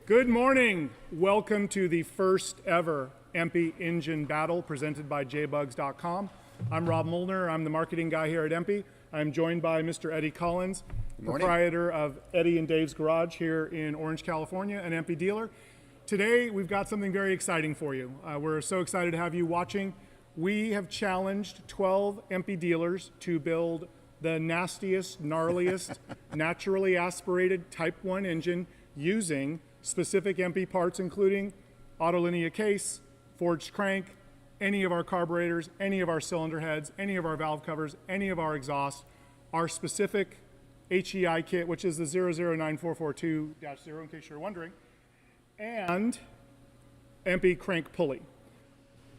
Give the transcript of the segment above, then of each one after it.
Good morning. Welcome to the first ever EMPI engine battle presented by jbugs.com. I'm Rob Molnar. I'm the marketing guy here at EMPI. I'm joined by Mr. Eddie Collins, proprietor of Eddie and Dave's Garage here in Orange, California, an EMPI dealer. Today, we've got something very exciting for you. We're so excited to have you watching. We have challenged 12 EMPI dealers to build the nastiest, gnarliest, naturally aspirated Type 1 engine using specific EMPI parts, including autolinear case, forged crank, any of our carburetors, any of our cylinder heads, any of our valve covers, any of our exhaust, our specific HEI kit, which is the 009442-0 in case you're wondering, and EMPI crank pulley.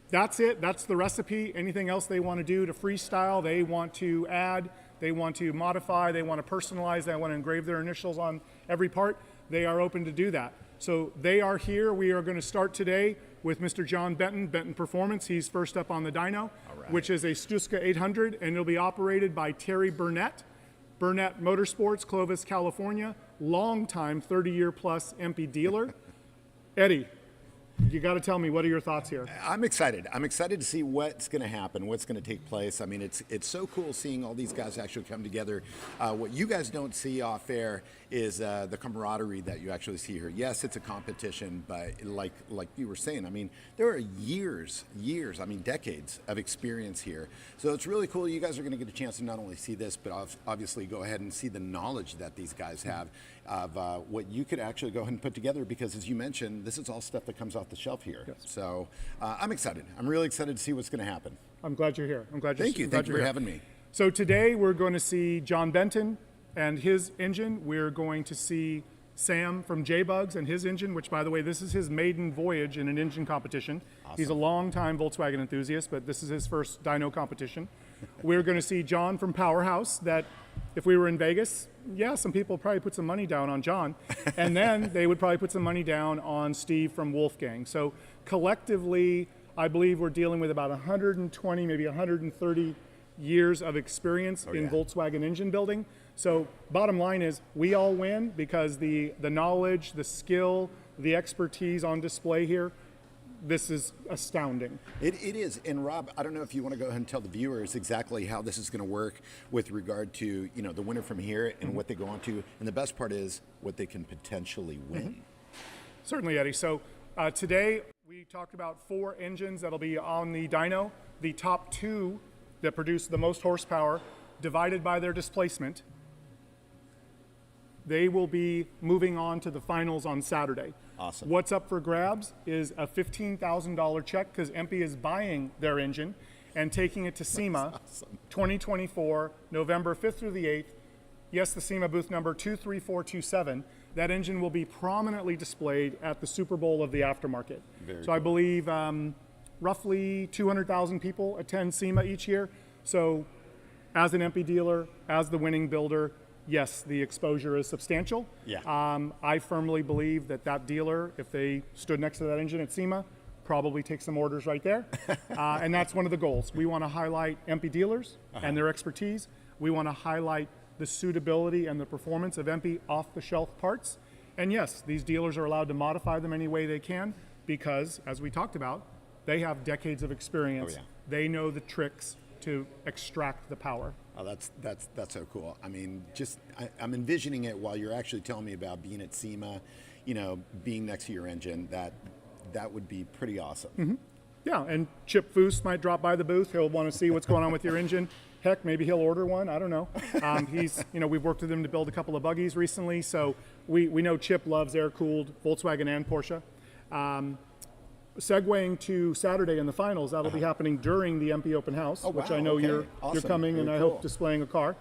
That's it. That's the recipe. Anything else they want to do to freestyle, they want to add, they want to modify, they want to personalize, they want to engrave their initials on every part, they are open to do that. So they are here. We are going to start today with Mr. John Benton Performance. He's first up on the Dyno, which is a Stuska 800, and it'll be operated by Terry Burnett. Burnett Motorsports, Clovis, California, long-time 30-year plus EMPI dealer. Eddie, you got to tell me, what are your thoughts here? I'm excited. I'm excited to see what's going to happen, what's going to take place. I mean, it's so cool seeing all these guys actually come together. What you guys don't see off air is the camaraderie that you actually see here. Yes, it's a competition, but like you were saying, I mean, there are years, I mean, decades of experience here. So it's really cool. You guys are going to get a chance to not only see this, but obviously go ahead and see the knowledge that these guys have of what you could actually go ahead and put together, because as you mentioned, this is all stuff that comes off the shelf here. Yes. So I'm excited. I'm really excited to see what's going to happen. I'm glad you're here. I'm glad you're Thank you. Thank you for having me. So today we're going to see John Benton and his engine. We're going to see Sam from JBugs and his engine, which, by the way, this is his maiden voyage in an engine competition. Awesome. He's a long-time Volkswagen enthusiast, but this is his first dyno competition. We're going to see John from Powerhouse, that if we were in Vegas, yeah, some people probably put some money down on John, and then they would probably put some money down on Steve from Wolfgang. So collectively, I believe we're dealing with about 120, maybe 130 years of experience in Volkswagen engine building. So bottom line is, we all win because the knowledge, the skill, the expertise on display here, this is astounding. It is. And Rob, I don't know if you want to go ahead and tell the viewers exactly how this is going to work with regard to, you know, the winner from here and what they go on to. And the best part is what they can potentially win. Certainly, Eddie. So today we talked about 4 engines that'll be on the dyno. The top 2 that produce the most horsepower, divided by their displacement, they will be moving on to the finals on Saturday. Awesome. What's up for grabs is a $15,000 check, because EMPI is buying their engine and taking it to SEMA 2024, November 5th through the 8th. Yes, the SEMA booth number 23427. That engine will be prominently displayed at the Super Bowl of the aftermarket. Very so cool. I believe roughly 200,000 people attend SEMA each year. So as an EMPI dealer, as the winning builder, yes, the exposure is substantial. Yeah. I firmly believe that dealer, if they stood next to that engine at SEMA, probably take some orders right there. And that's one of the goals. We want to highlight EMPI dealers and their expertise. We want to highlight the suitability and the performance of EMPI off-the-shelf parts. And yes, these dealers are allowed to modify them any way they can, because, as we talked about, they have decades of experience. Oh, yeah. They know the tricks to extract the power. Oh, that's so cool. I mean, I'm envisioning it while you're actually telling me about being at SEMA, you know, being next to your engine. That would be pretty awesome. Yeah, and Chip Foose might drop by the booth. He'll want to see what's going on with your engine. Heck, maybe he'll order one. I don't know. We've worked with him to build a couple of buggies recently, so we know Chip loves air-cooled Volkswagen and Porsche. Segueing to Saturday in the finals, that'll be happening during the EMPI Open House, which I know you're coming, and I hope displaying a car.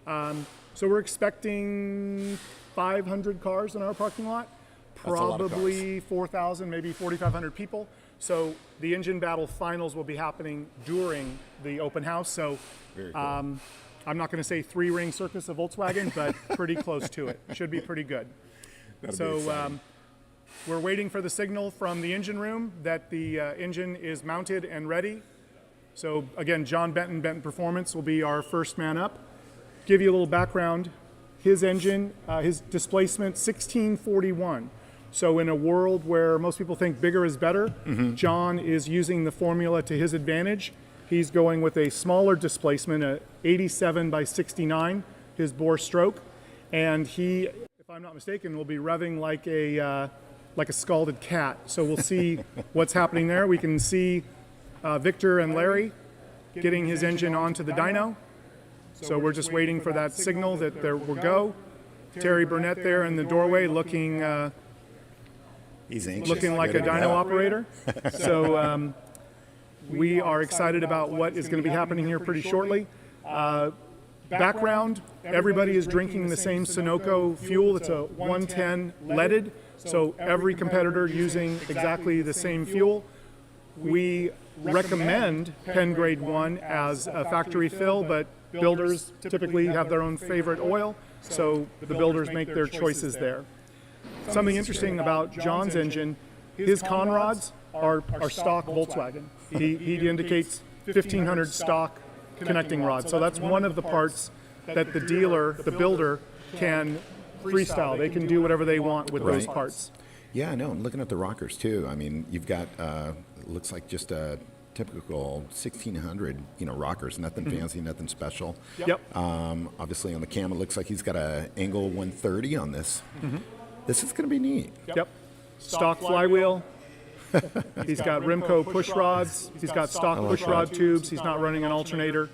So we're expecting 500 cars in our parking lot, probably 4,000, maybe 4,500 people. So the engine battle finals will be happening during the open house. So Very cool. I'm not going to say 3-ring circus of Volkswagen, but pretty close to it. Should be pretty good. So we're waiting for the signal from the engine room that the engine is mounted and ready. So again, John Benton Performance will be our first man up. Give you a little background. His engine, his displacement, 1641. So in a world where most people think bigger is better, John is using the formula to his advantage. He's going with a smaller displacement, a 87 by 69, his bore stroke, and he, if I'm not mistaken, will be revving like a scalded cat. So we'll see what's happening there. We can see Victor and Larry getting his engine onto the dyno. So we're just waiting for that signal that there will go. Terry Burnett there in the doorway looking He's anxious. looking like a dyno operator. So we are excited about what is going to be happening here pretty shortly. Background, everybody is drinking the same Sunoco fuel. It's a 110 leaded, so every competitor using exactly the same fuel. We recommend Penn Grade 1 as a factory fill, but builders typically have their own favorite oil, so the builders make their choices there. Something interesting about John's engine, his conrods are stock Volkswagen. He indicates 1500 stock connecting rods. So that's one of the parts that the dealer, the builder, can freestyle. They can do whatever they want with those parts. Yeah, I know. I'm looking at the rockers too. I mean, you've got looks like just a typical 1600, rockers. Nothing fancy, nothing special. Yep. Obviously on the cam, it looks like he's got an angle 130 on this. This is going to be neat. Yep. Stock flywheel. He's got Rimco push rods. He's got stock push rod tubes. He's not running an alternator.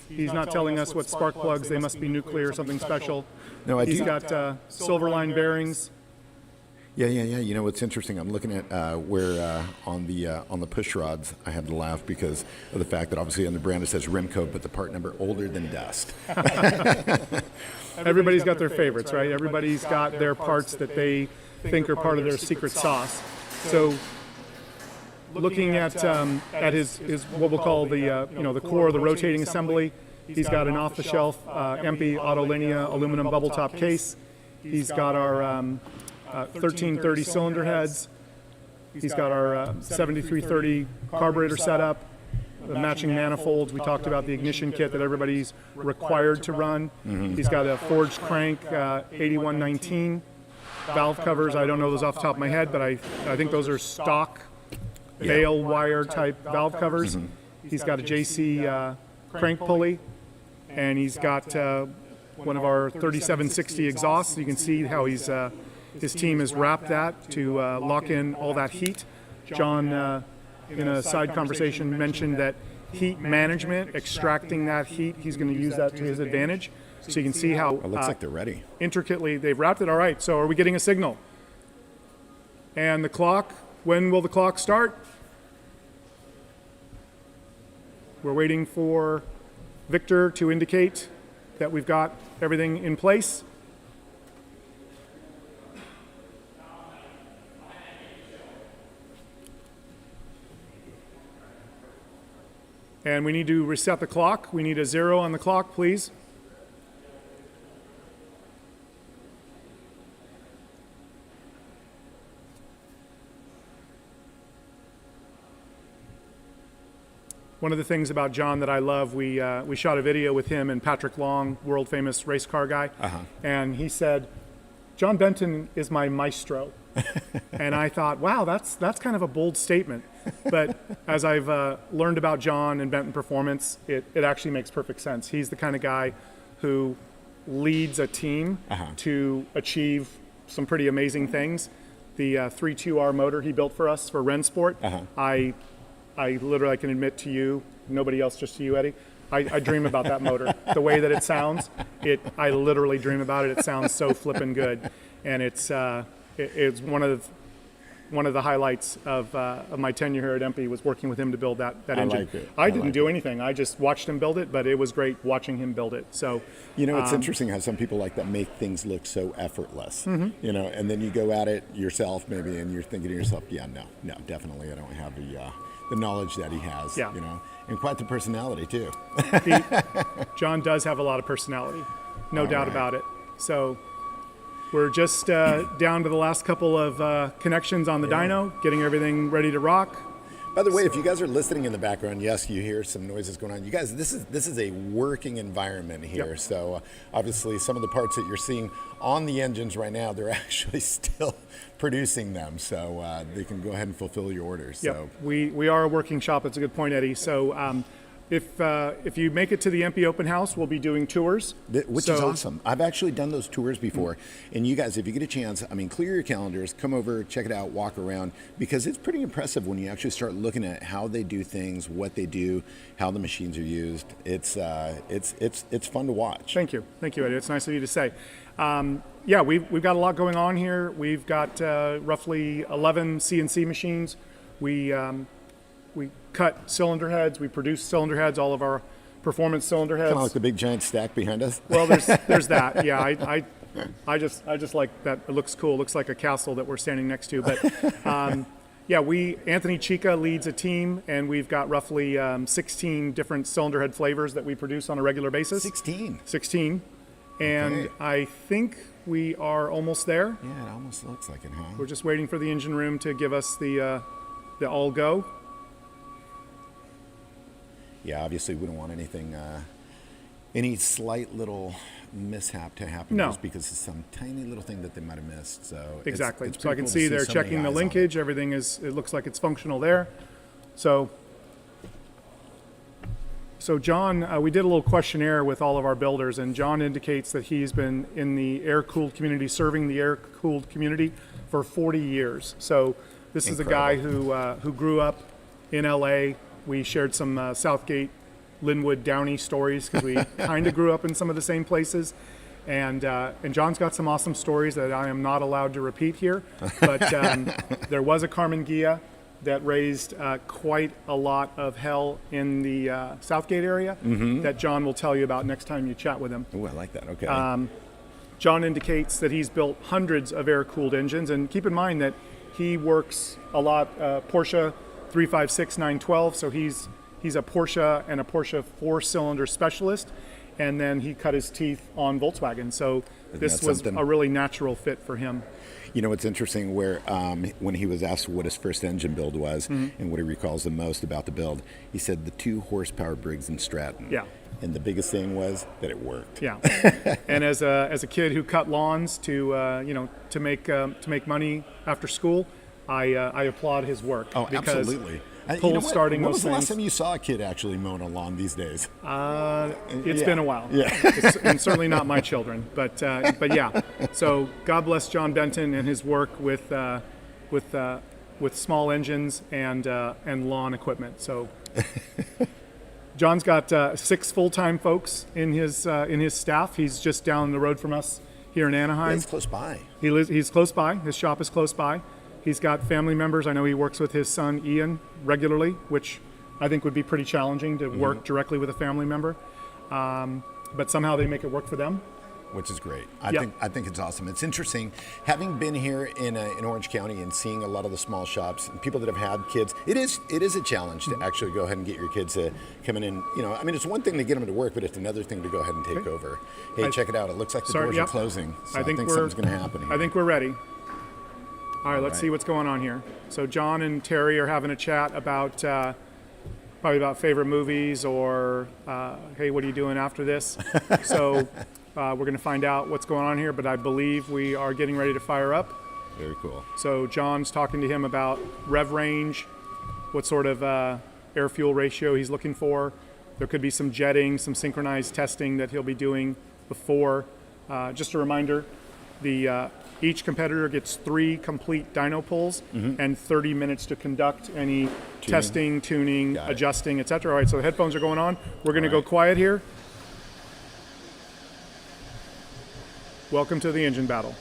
He's not telling us what spark plugs. They must be nuclear or something special. No, He's got Silverline bearings. Yeah. You know what's interesting? I'm looking at where on the push rods, I had to laugh because of the fact that obviously on the brand it says Rimco, but the part number older than dust. Everybody's got their favorites, right? Everybody's got their parts that they think are part of their secret sauce. So, looking at his what we'll call the core of the rotating assembly, he's got an off-the-shelf EMPI Autolinea aluminum bubble top case. He's got our 1330 cylinder heads. He's got our 7330 carburetor setup, the matching manifolds. We talked about the ignition kit that everybody's required to run. He's got a forged crank 8119 valve covers. I don't know those off the top of my head, but I think those are stock bale wire type valve covers. He's got a JC crank pulley, and he's got one of our 3760 exhausts. You can see how his team has wrapped that to lock in all that heat. John, in a side conversation, mentioned that heat management, extracting that heat, he's going to use that to his advantage. So you can see how It looks like they're ready. Intricately they've wrapped it. All right, so are we getting a signal? And the clock, when will the clock start? We're waiting for Victor to indicate that we've got everything in place. And we need to reset the clock. We need a 0 on the clock, please. One of the things about John that I love, we shot a video with him and Patrick Long, world famous race car guy, and he said, "John Benton is my maestro." And I thought, wow, that's kind of a bold statement. But as I've learned about John and Benton Performance, it actually makes perfect sense. He's the kind of guy who leads a team to achieve some pretty amazing things. The 3.2R motor he built for us for Rennsport, I literally, I can admit to you, nobody else, just to you, Eddie, I dream about that motor. The way that it sounds, I literally dream about it. It sounds so flippin' good. And it's one of the highlights of my tenure here at EMPI was working with him to build that engine. Like it. I didn't do anything. I just watched him build it, but it was great watching him build it. So it's interesting how some people like that make things look so effortless. And then you go at it yourself maybe, and you're thinking to yourself, yeah, no, definitely I don't have the knowledge that he has. And quite the personality too. John does have a lot of personality, no doubt about it. So we're just down to the last couple of connections on the dyno, getting everything ready to rock. By the way, if you guys are listening in the background, yes, you hear some noises going on. You guys, this is a working environment here. Yep. So obviously, some of the parts that you're seeing on the engines right now, they're actually still producing them, so they can go ahead and fulfill your orders. Yep. So We are a working shop. That's a good point, Eddie. So if you make it to the EMPI open house, we'll be doing tours. Which is awesome. I've actually done those tours before. And you guys, if you get a chance, I mean, clear your calendars, come over, check it out, walk around, because it's pretty impressive when you actually start looking at how they do things, what they do, how the machines are used. It's fun to watch. Thank you, Eddie. It's nice of you to say. Yeah, we've got a lot going on here. We've got roughly 11 CNC machines. We cut cylinder heads. We produce cylinder heads. All of our performance cylinder heads. Kind of like the big giant stack behind us. Well, there's that. Yeah, I just like that. It looks cool. It looks like a castle that we're standing next to. But yeah, Anthony Chica leads a team, and we've got roughly 16 different cylinder head flavors that we produce on a regular basis. 16. 16. And Okay. I think we are almost there. Yeah, it almost looks like it, huh? We're just waiting for the engine room to give us the all go. Yeah, obviously we don't want anything, any slight little mishap to happen No. just because of some tiny little thing that they might have missed. So Exactly. it's So I pretty can cool to see they're so many checking the eyes on it. linkage. Everything it looks like it's functional there. So John, we did a little questionnaire with all of our builders, and John indicates that he's been in the air-cooled community, serving the air-cooled community for 40 years. So this is a guy who grew up in LA. We shared some Southgate, Linwood, Downey stories because we kind of grew up in some of the same places. And John's got some awesome stories that I am not allowed to repeat here. But there was a Carmen Ghia that raised quite a lot of hell in the Southgate area that John will tell you about next time you chat with him. Oh, I like that. Okay. John indicates that he's built hundreds of air-cooled engines, and keep in mind that he works a lot Porsche 356 912, so he's a Porsche and a Porsche 4-cylinder specialist, and then he cut his teeth on Volkswagen, so this was a really natural fit for him. You know, it's interesting where when he was asked what his first engine build was and what he recalls the most about the build, he said the 2-horsepower Briggs and Stratton. Yeah. And the biggest thing was that it worked. Yeah. And as a kid who cut lawns to make money after school, I applaud his work. Oh, because absolutely. Starting when those was the last things. time you saw a kid actually mowing a lawn these days? It's been a while. Yeah. And certainly not my children, but yeah. So God bless John Benton and his work with small engines and lawn equipment. So John's got 6 full-time folks in his staff. He's just down the road from us here in Anaheim. He's close by. He's close by. His shop is close by. He's got family members. I know he works with his son Ian regularly, which I think would be pretty challenging to work directly with a family member. But somehow they make it work for them. Which is great. I think it's awesome. It's interesting having been here in Orange County and seeing a lot of the small shops and people that have had kids. It is a challenge to actually go ahead and get your kids to come in and I mean, it's one thing to get them to work, but it's another thing to go ahead and take over. Hey, check it out. It looks like the doors are closing. So I think something's going to happen here. I think we're ready. All right, let's see what's going on here. So John and Terry are having a chat about probably about favorite movies or hey, what are you doing after this? So we're going to find out what's going on here, but I believe we are getting ready to fire up. Very cool. So John's talking to him about rev range, what sort of air-fuel ratio he's looking for. There could be some jetting, some synchronized testing that he'll be doing before. Just a reminder, each competitor gets 3 complete dyno pulls and 30 minutes to conduct any testing, tuning, adjusting, etc. All right, so the headphones are going on. We're going to go quiet here. Welcome to the engine battle.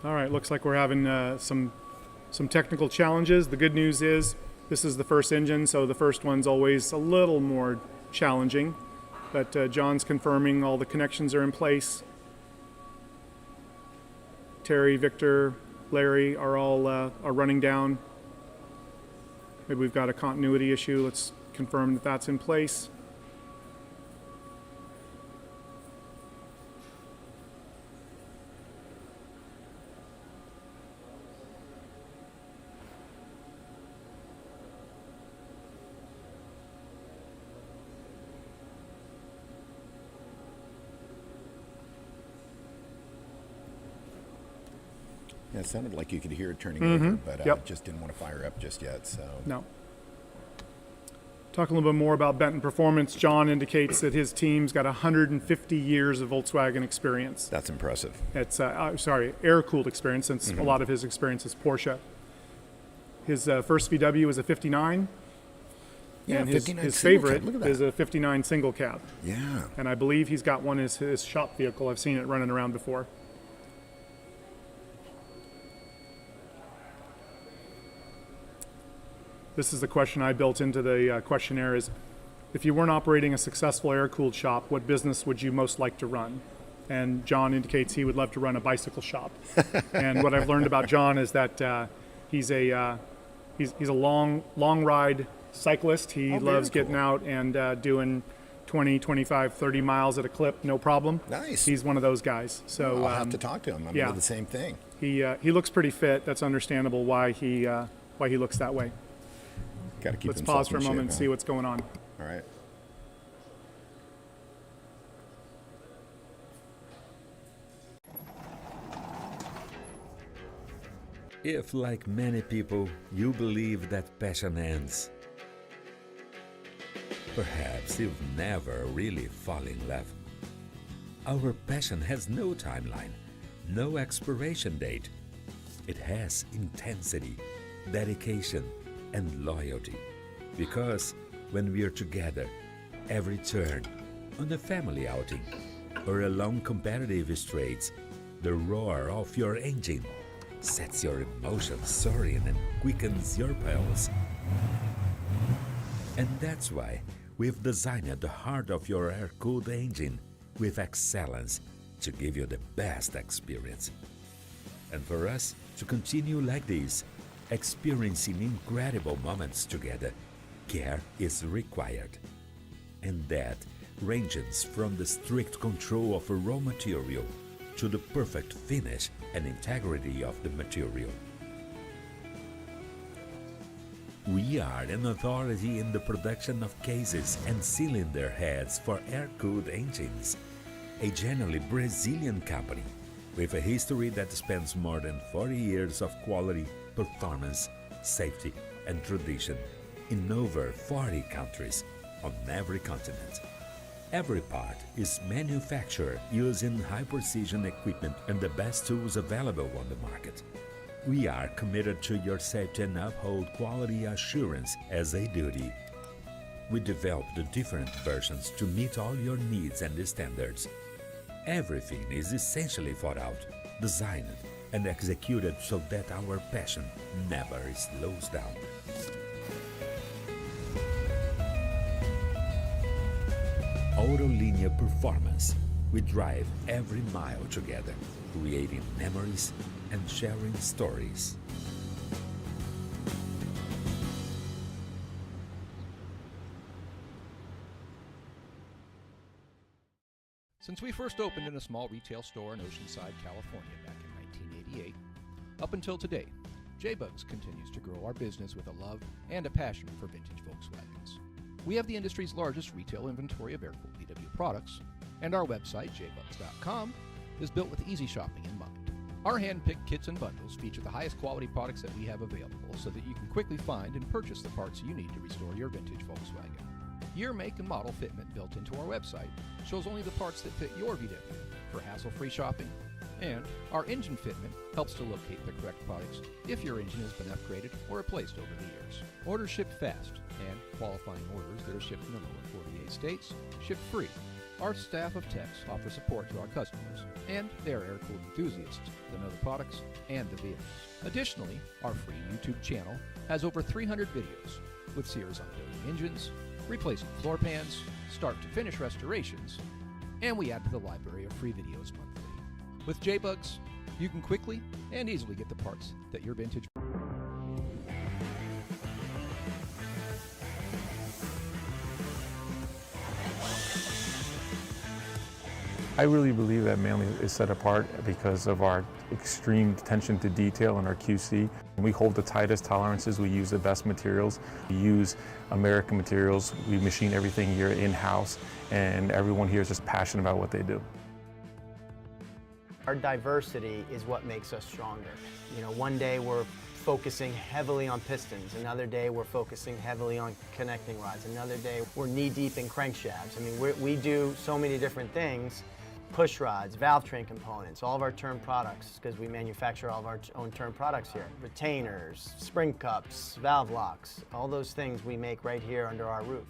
All right, looks like we're having some technical challenges. The good news is this is the first engine, so the first one's always a little more challenging. But John's confirming all the connections are in place. Terry, Victor, Larry are all are running down. Maybe we've got a continuity issue. Let's confirm that that's in place. Yeah, it sounded like you could hear it turning over, but Yep. just didn't want to fire up just yet. So No. Talk a little bit more about Benton Performance. John indicates that his team's got 150 years of Volkswagen experience. that's impressive. It's air-cooled experience, since a lot of his experience is Porsche. His first VW was a 59, Yeah, and 59 his single cab. favorite Look at that. is a 59 single cab. Yeah. And I believe he's got one as his shop vehicle. I've seen it running around before. This is the question I built into the questionnaire is, if you weren't operating a successful air-cooled shop, what business would you most like to run? And John indicates he would love to run a bicycle shop. And what I've learned about John is that he's a long ride cyclist. He very loves getting cool. out and doing 20, 25, 30 miles at a clip, no problem. Nice. He's one of those guys. So I'll have to talk to him. I'm yeah. gonna do the same thing. he looks pretty fit. That's understandable why he looks that way. Got to keep Let's himself pause for a in moment and shape, see what's going on. All right. If, like many people, you believe that passion ends, perhaps you've never really fallen in love. Our passion has no timeline, no expiration date. It has intensity, dedication, and loyalty. Because when we're together, every turn, on a family outing, or along competitive straights, the roar of your engine sets your emotions soaring and quickens your pulse. And that's why we've designed the heart of your air-cooled engine with excellence to give you the best experience. And for us to continue like this, experiencing incredible moments together, care is required. And that ranges from the strict control of a raw material to the perfect finish and integrity of the material. We are an authority in the production of cases and cylinder heads for air-cooled engines, a genuinely Brazilian company with a history that spans more than 40 years of quality, performance, safety, and tradition in over 40 countries on every continent. Every part is manufactured using high-precision equipment and the best tools available on the market. We are committed to your safety and uphold quality assurance as a duty. We developed the different versions to meet all your needs and standards. Everything is essentially thought out, designed, and executed so that our passion never slows down. Autolinea Performance. We drive every mile together, creating memories and sharing stories. Since we first opened in a small retail store in Oceanside, California back in 1988, up until today, J-Bugs continues to grow our business with a love and a passion for vintage Volkswagens. We have the industry's largest retail inventory of air-cooled VW products, and our website, jbugs.com, is built with easy shopping in mind. Our hand-picked kits and bundles feature the highest quality products that we have available so that you can quickly find and purchase the parts you need to restore your vintage Volkswagen. Year, make, and model fitment built into our website shows only the parts that fit your VW for hassle-free shopping, and our engine fitment helps to locate the correct products if your engine has been upgraded or replaced over the years. Orders ship fast, and qualifying orders that are shipped in the lower 48 states ship free. Our staff of techs offer support to our customers, and they are air-cooled enthusiasts that know the products and the vehicles. Additionally, our free YouTube channel has over 300 videos with series on building engines, replacing floor pans, start-to-finish restorations, and we add to the library of free videos monthly. With J-Bugs, you can quickly and easily get the parts that your vintage. I really believe that Meang is set apart because of our extreme attention to detail and our QC. We hold the tightest tolerances, we use the best materials, we use American materials, we machine everything here in-house, and everyone here is just passionate about what they do. Our diversity is what makes us stronger. You know, one day we're focusing heavily on pistons, another day we're focusing heavily on connecting rods, another day we're knee-deep in crankshafts. I mean, we do so many different things. Push rods, valve train components, all of our turn products, because we manufacture all of our own turn products here. Retainers, spring cups, valve locks, all those things we make right here under our roof.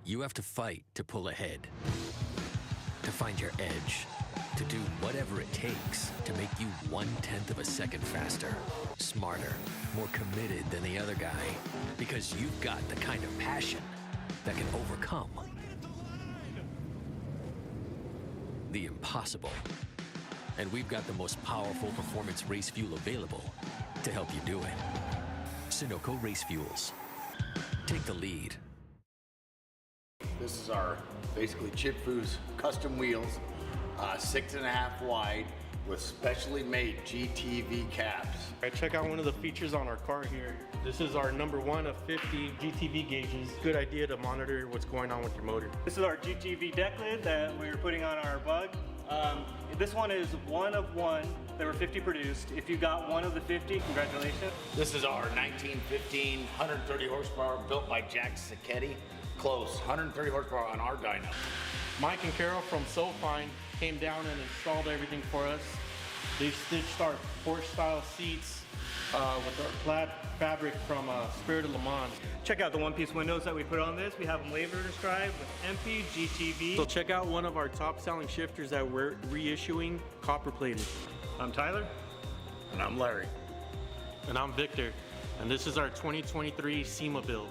You have to fight to pull ahead, to find your edge, to do whatever it takes to make you 1/10 of a second faster, smarter, more committed than the other guy, because you've got the kind of passion that can overcome the impossible. And we've got the most powerful performance race fuel available to help you do it. Sunoco Race Fuels. Take the lead. This is our basically Chip Foos custom wheels, 6.5 wide with specially made GTV caps. All right, check out one of the features on our car here. This is our number 1 of 50 GTV gauges. Good idea to monitor what's going on with your motor. This is our GTV deck lid that we're putting on our Bug. This one is 1 of 1. There were 50 produced. If you got 1 of the 50, congratulations. This is our 1915 130 horsepower built by Jack Sacchetti. Close, 130 horsepower on our dyno. Mike and Carol from SoFine came down and installed everything for us. They stitched our Porsche style seats with our plaid fabric from Spirit of Le Mans. Check out the one-piece windows that we put on this. We have them labor described with EMPI, GTV. So check out one of our top selling shifters that we're reissuing, copper plated. I'm Tyler. And I'm Larry. And I'm Victor. And this is our 2023 SEMA build.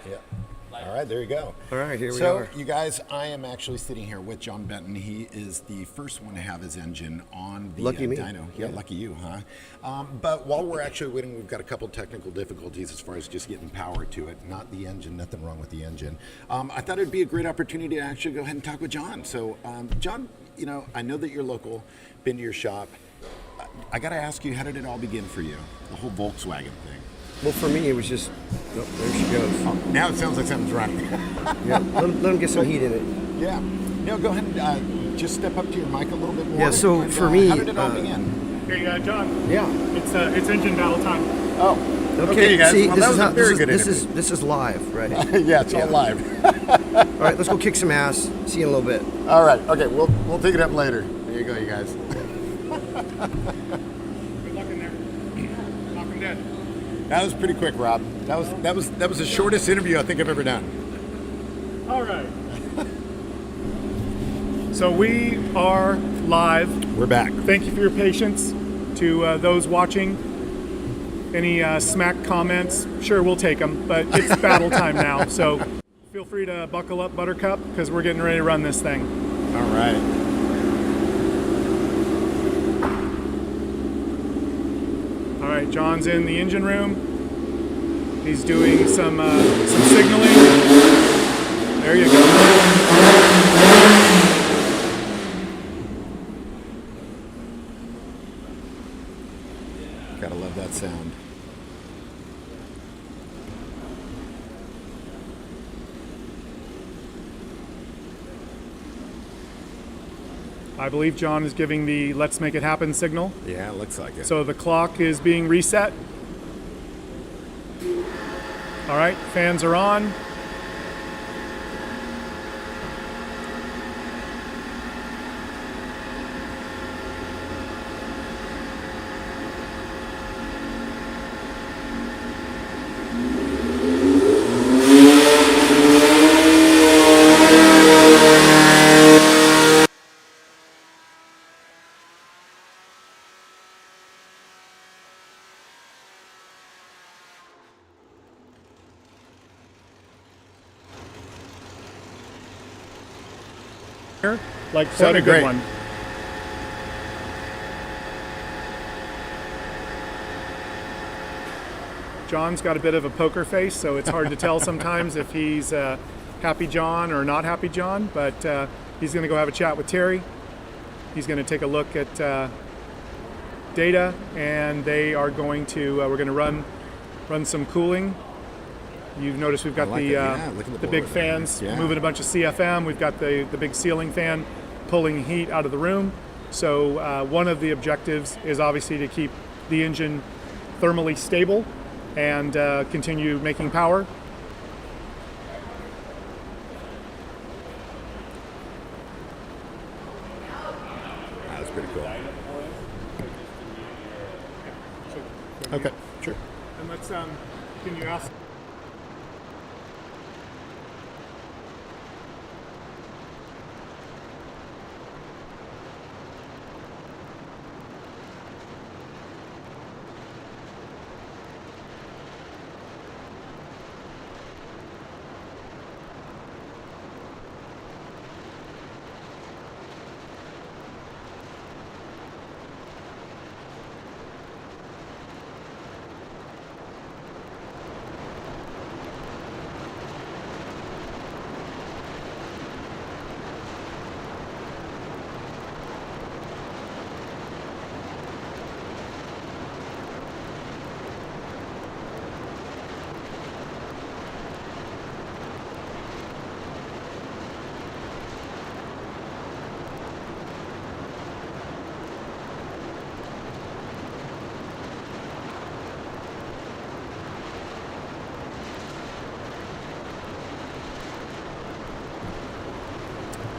Yeah. All right, there you go. All right, here we so, are. you guys, I am actually sitting here with John Benton. He is the first one to have his engine on the Lucky me. Dyno. Yeah, lucky you, huh? But while we're actually waiting, we've got a couple technical difficulties as far as just getting power to it. Not the engine, nothing wrong with the engine. I thought it'd be a great opportunity to actually go ahead and talk with John. So, John, you know, I know that you're local, been to your shop. I got to ask you, how did it all begin for you? The whole Volkswagen thing. Well, for me, it was just, oh, there she goes. Oh, now it sounds like something's running. Yeah, let him get some heat in it. Yeah. No, go ahead and just step up to your mic a little bit more. Yeah, so and, for me... how did it all begin? Hey, John. Yeah. It's engine battle time. Oh. Okay, you guys. see, Well, this that is was a how very good interview. this is live, right? Yeah, it's all live. All right, let's go kick some ass. See you in a little bit. All right. Okay, we'll take it up later. There you go, you guys. Good luck in there. Knock him dead. That was pretty quick, Rob. That was the shortest interview I think I've ever done. All right. So we are live. We're back. Thank you for your patience. To those watching, any smack comments, sure, we'll take them, but it's battle time now. So feel free to buckle up, Buttercup, because we're getting ready to run this thing. All right. All right, John's in the engine room. He's doing some signaling. There you go. Gotta love that sound. I believe John is giving the let's make it happen signal. Yeah, it looks like it. So the clock is being reset. All right, fans are on. Like quite a Sounded good great. one. John's got a bit of a poker face, so it's hard to tell sometimes if he's happy John or not happy John, but he's going to go have a chat with Terry. He's going to take a look at data, and they are going to, we're going to run some cooling. You've noticed we've got I like the, it. Yeah, look at the big blower. fans Yeah. moving a bunch of CFM. We've got the big ceiling fan pulling heat out of the room. So one of the objectives is obviously to keep the engine thermally stable and continue making power. That's pretty cool. Okay, sure. And let's, can you ask?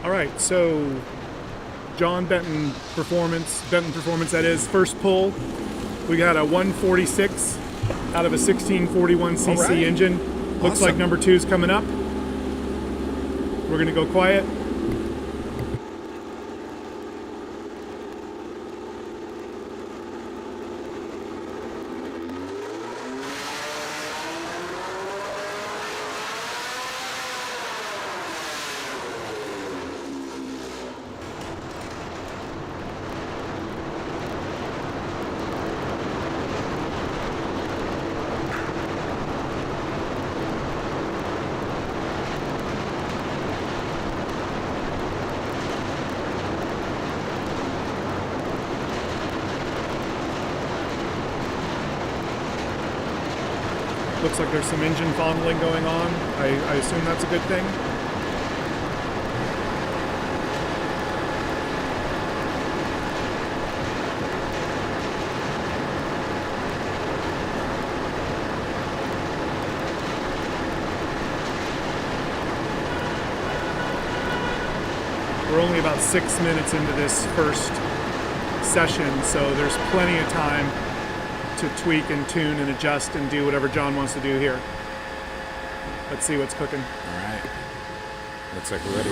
All right, so John Benton Performance that is, first pull. We got a 146 out of a 1641 cc All right. engine. Looks Awesome. like number 2's coming up. We're gonna go quiet. like there's some engine fondling going on. I assume that's a good thing. We're only about 6 minutes into this first session, so there's plenty of time to tweak and tune and adjust and do whatever John wants to do here. Let's see what's cooking. All right. Looks like we're ready.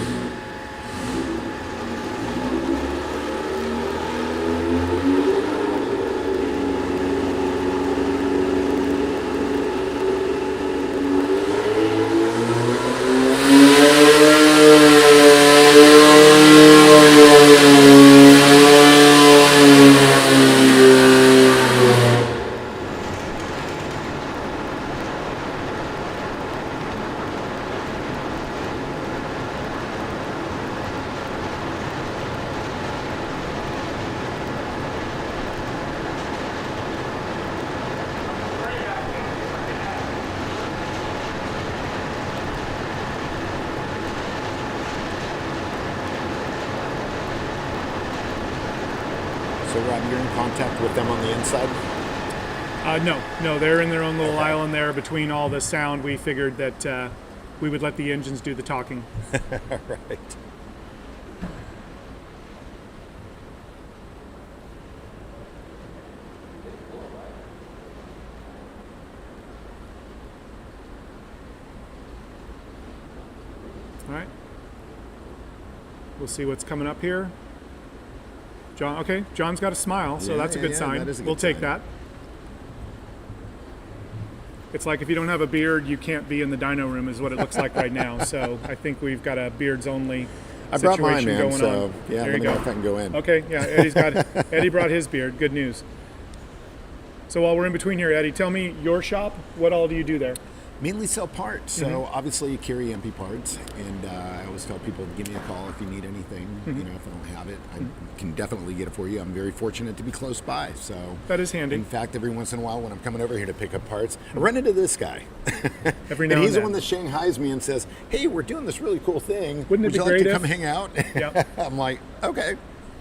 So Rob, you're in contact with them on the inside? No, they're in their own little island there between all the sound. We figured that we would let the engines do the talking. All right. All right. We'll see what's coming up here. John, okay, John's got a smile, so that's a good sign. That is a We'll good take sign. that. It's like if you don't have a beard, you can't be in the dyno room, is what it looks like right now. So I think we've got a beards only I brought situation mine, man, going so on. yeah, There let you me know go. if I can go in. Okay, yeah, Eddie brought his beard. Good news. So while we're in between here, Eddie, tell me your shop. What all do you do there? Mainly sell parts. So obviously you carry EMPI parts, and I always tell people, give me a call if you need anything. You know, if I don't have it, I can definitely get it for you. I'm very fortunate to be close by. So That is handy. in fact, every once in a while when I'm coming over here to pick up parts, I run into this guy. Every now and he's the then. one that shanghais me and says, "Hey, we're doing this really cool thing. Wouldn't it Would be you like great to if-" come hang out?" Yep. I'm like, okay.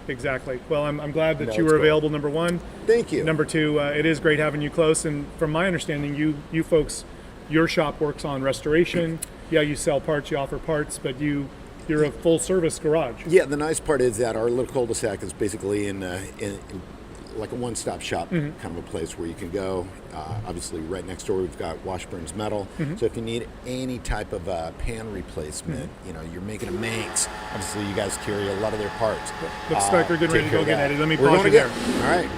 Exactly. Well, I'm glad that No, you it's were cool. available, number one. Thank you. Number two, it is great having you close. And from my understanding, you folks, your shop works on restoration. Yeah, you sell parts, you offer parts, but you're a full service garage. Yeah, the nice part is that our little cul-de-sac is basically in like a one-stop shop kind of a place where you can go. Obviously, right next door we've got Washburn's Metal. So if you need any type of pan replacement, you know, you're making a Meang's. Obviously, you guys carry a lot of their parts. Looks like we're getting ready Take to go care again, of that. Eddie. Let me We're pause going you again. there. All right.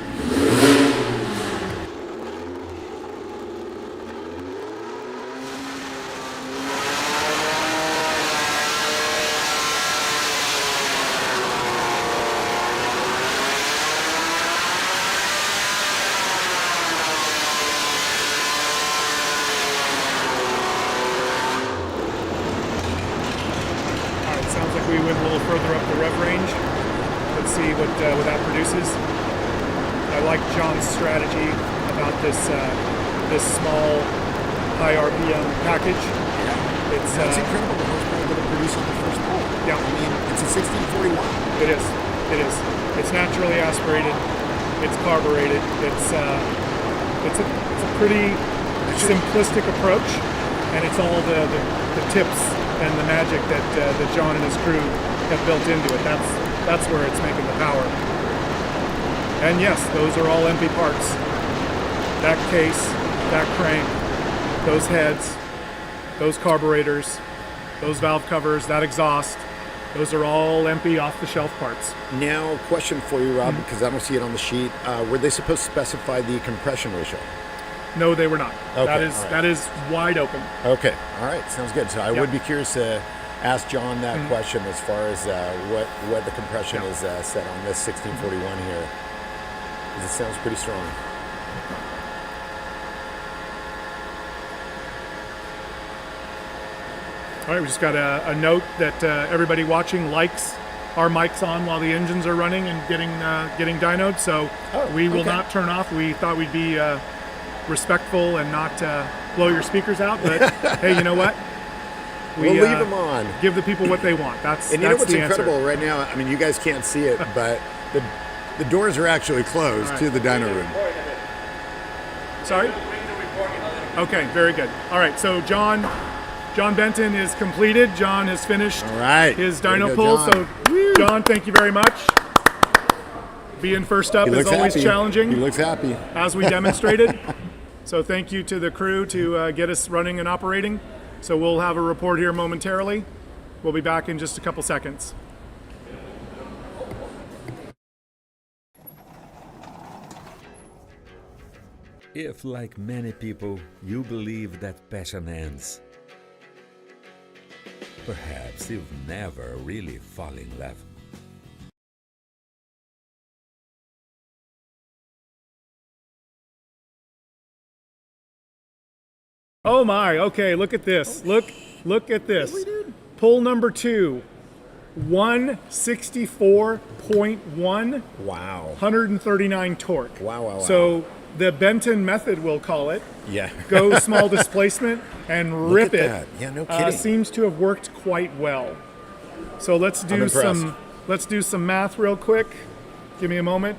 All right, sounds like we went a little further up the rev range. Let's see what that produces. I like John's strategy about this small, high RPM package. It's It's incredible the horsepower that it produces on the first pull. Yeah. I mean, it's a 1641. It is. It is. It's naturally aspirated. It's carbureted. It's a pretty simplistic approach, and it's all the tips and the magic that John and his crew have built into it. That's where it's making the power. And yes, those are all EMPI parts. That case, that crank, those heads, those carburetors, those valve covers, that exhaust, those are all EMPI off-the-shelf parts. Now, question for you, Rob, because I don't see it on the sheet. Were they supposed to specify the compression ratio? No, they were not. Okay, That is all right. that is wide open. Okay, all right, sounds good. So I Yeah. would be curious to ask John that question as far as what the compression Yeah. is set on this 1641 here. 'Cause it sounds pretty strong. All right, we just got a note that everybody watching likes our mics on while the engines are running and getting dynoed. So Oh, we will okay. not turn off. We thought we'd be respectful and not blow your speakers out, but hey, you know what? We'll leave them on. Give the people what they want. That's And you know what's the incredible answer. right now? I mean, you guys can't see it, but the doors are actually closed to the dyno room. Sorry? Okay, very good. All right, so John Benton is completed. John has finished his dyno pull. John. So, John, thank you very much. Being first up is always challenging. He looks happy. As we demonstrated. So thank you to the crew to get us running and operating. So we'll have a report here momentarily. We'll be back in just a couple seconds. If, like many people, you believe that passion ends, perhaps you've never really fallen in love. Oh my, okay, look at this. Look at this. Pull number 2, 164.1. Wow. 139 torque. Wow. So the Benton method, we'll call it. Yeah. Go small displacement and rip it. That. Yeah, no kidding. Seems to have worked quite well. So let's do some math real quick. Give me a moment.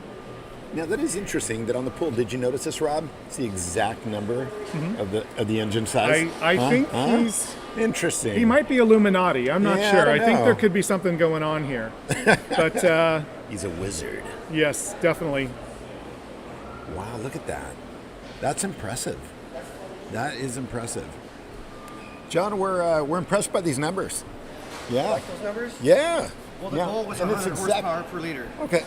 Now that is interesting that on the pull, did you notice this, Rob? It's the exact number of the engine size. I think he's interesting. He might be Illuminati. I'm not sure. I I think know. there could be something going on here. But he's a wizard. Yes, definitely. Wow, look at that. That's impressive. That is impressive. John, we're impressed by these numbers. Yeah. You like those numbers? Yeah. Well, the goal was 100 horsepower per liter. Okay.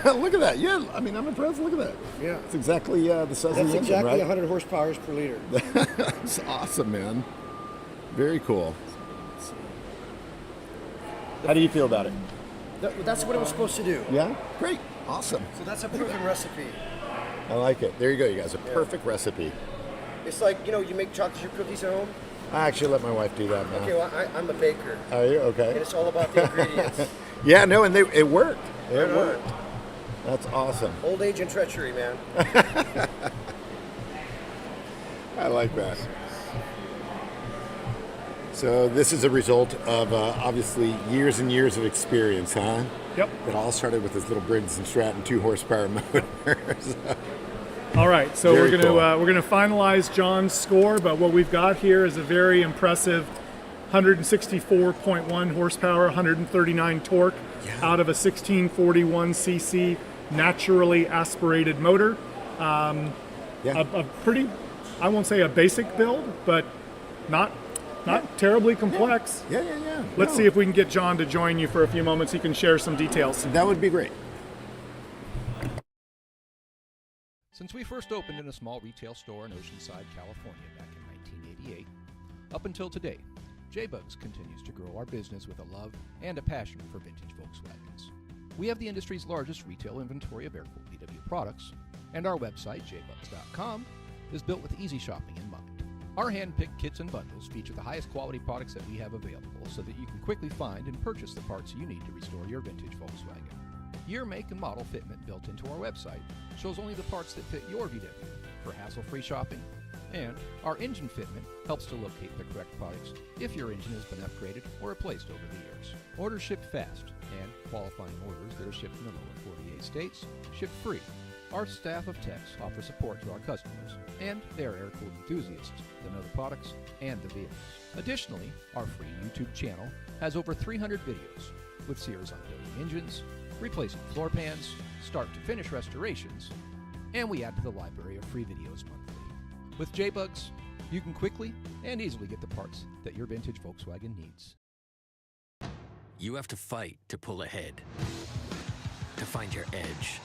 Look at that. Yeah, I mean, I'm impressed. Look at that. Yeah. It's exactly the size of the engine, exactly right? 100 horsepower per liter. That's awesome, man. Very cool. How do you feel about it? That's what it was supposed to do. Yeah? Great. Awesome. So that's a proven recipe. I like it. There you go, you guys. A perfect recipe. It's like, you make chocolate chip cookies at home? I actually let my wife do that now. Okay, well, I'm a baker. Are you? Okay. And it's all about the ingredients. Yeah, no, and it worked. It worked. That's awesome. Old age and treachery, man. I like that. So this is a result of obviously years and years of experience, huh? Yep. It all started with this little Briggs & Stratton 2 horsepower motor. All right, so Very we're cool. gonna finalize John's score, but what we've got here is a very impressive 164.1 horsepower, 139 torque out of a 1641 cc naturally aspirated motor. A pretty, I won't say a basic build, but not terribly complex. Yeah. Let's see if we can get John to join you for a few moments. He can share some details. That would be great. Since we first opened in a small retail store in Oceanside, California back in 1988, up until today, J-Bugs continues to grow our business with a love and a passion for vintage Volkswagens. We have the industry's largest retail inventory of air-cooled VW products, and our website, jbugs.com, is built with easy shopping in mind. Our hand-picked kits and bundles feature the highest quality products that we have available so that you can quickly find and purchase the parts you need to restore your vintage Volkswagen. Year, make, and model fitment built into our website shows only the parts that fit your VW for hassle-free shopping, and our engine fitment helps to locate the correct products if your engine has been upgraded or replaced over the years. Orders ship fast, and qualifying orders that are shipped in the lower 48 states ship free. Our staff of techs offer support to our customers, and they are air-cooled enthusiasts that know the products and the vehicles. Additionally, our free YouTube channel has over 300 videos with series on building engines, replacing floor pans, start-to-finish restorations, and we add to the library of free videos monthly. With J-Bugs, you can quickly and easily get the parts that your vintage Volkswagen needs. You have to fight to pull ahead, to find your edge,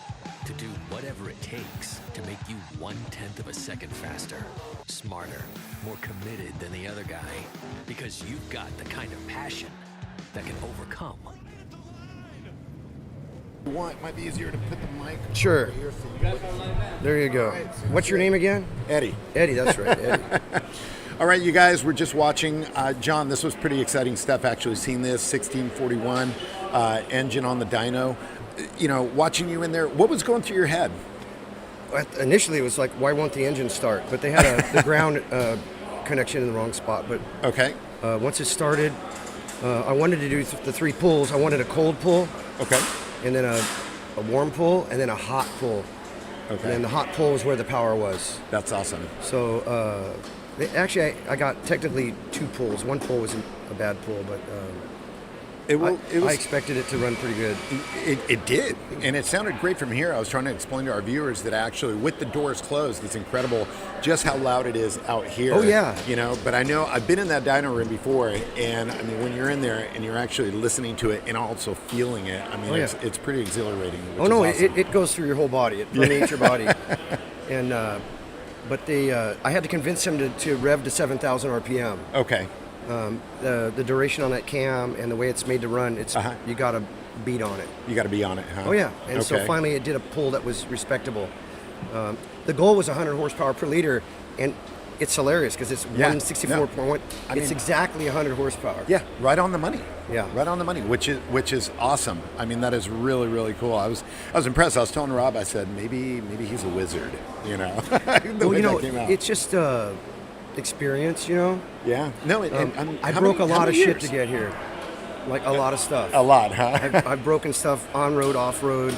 to do whatever it takes to make you 1/10 of a second faster, smarter, more committed than the other guy, because you've got the kind of passion that can overcome. It might be easier to put the mic Sure. over here so There you go. What's your name again? Eddie. Eddie, that's right. Eddie. All right, you guys, we're just watching. John, this was pretty exciting stuff, actually seeing this 1641 engine on the dyno. Watching you in there, what was going through your head? Initially, it was like, why won't the engine start? But they had the ground connection in the wrong spot. But Okay. once it started, I wanted to do the 3 pulls. I wanted a cold pull, Okay. and then a warm pull, and then a hot pull. Okay. And then the hot pull was where the power was. That's awesome. So actually, I got technically 2 pulls. One pull was a bad pull, but I expected it to run pretty good. It did, and it sounded great from here. I was trying to explain to our viewers that actually, with the doors closed, it's incredible just how loud it is out here. Oh, yeah. You know, but I know I've been in that dyno room before, and I mean, when you're in there and you're actually listening to it and also feeling it, I mean, it's pretty exhilarating. Oh no, awesome. it goes through your whole body. It permeates your body. And but I had to convince him to rev to 7,000 RPM. Okay. The duration on that cam and the way it's made to run, you got to beat on it. You got to be on it, huh? Oh yeah, and so finally it did a pull that was respectable. The goal was 100 horsepower per liter, and it's hilarious because it's 164.1. It's exactly 100 horsepower. Yeah, right on the money. Yeah, right on the money, which is awesome. I mean, that is really, really cool. I was impressed. I was telling Rob, I said maybe he's a wizard. You know, well, you know, it's just experience. You know. Yeah. No, I broke a lot of shit to get here. Like a lot of stuff. A lot, huh? I've broken stuff on road, off road.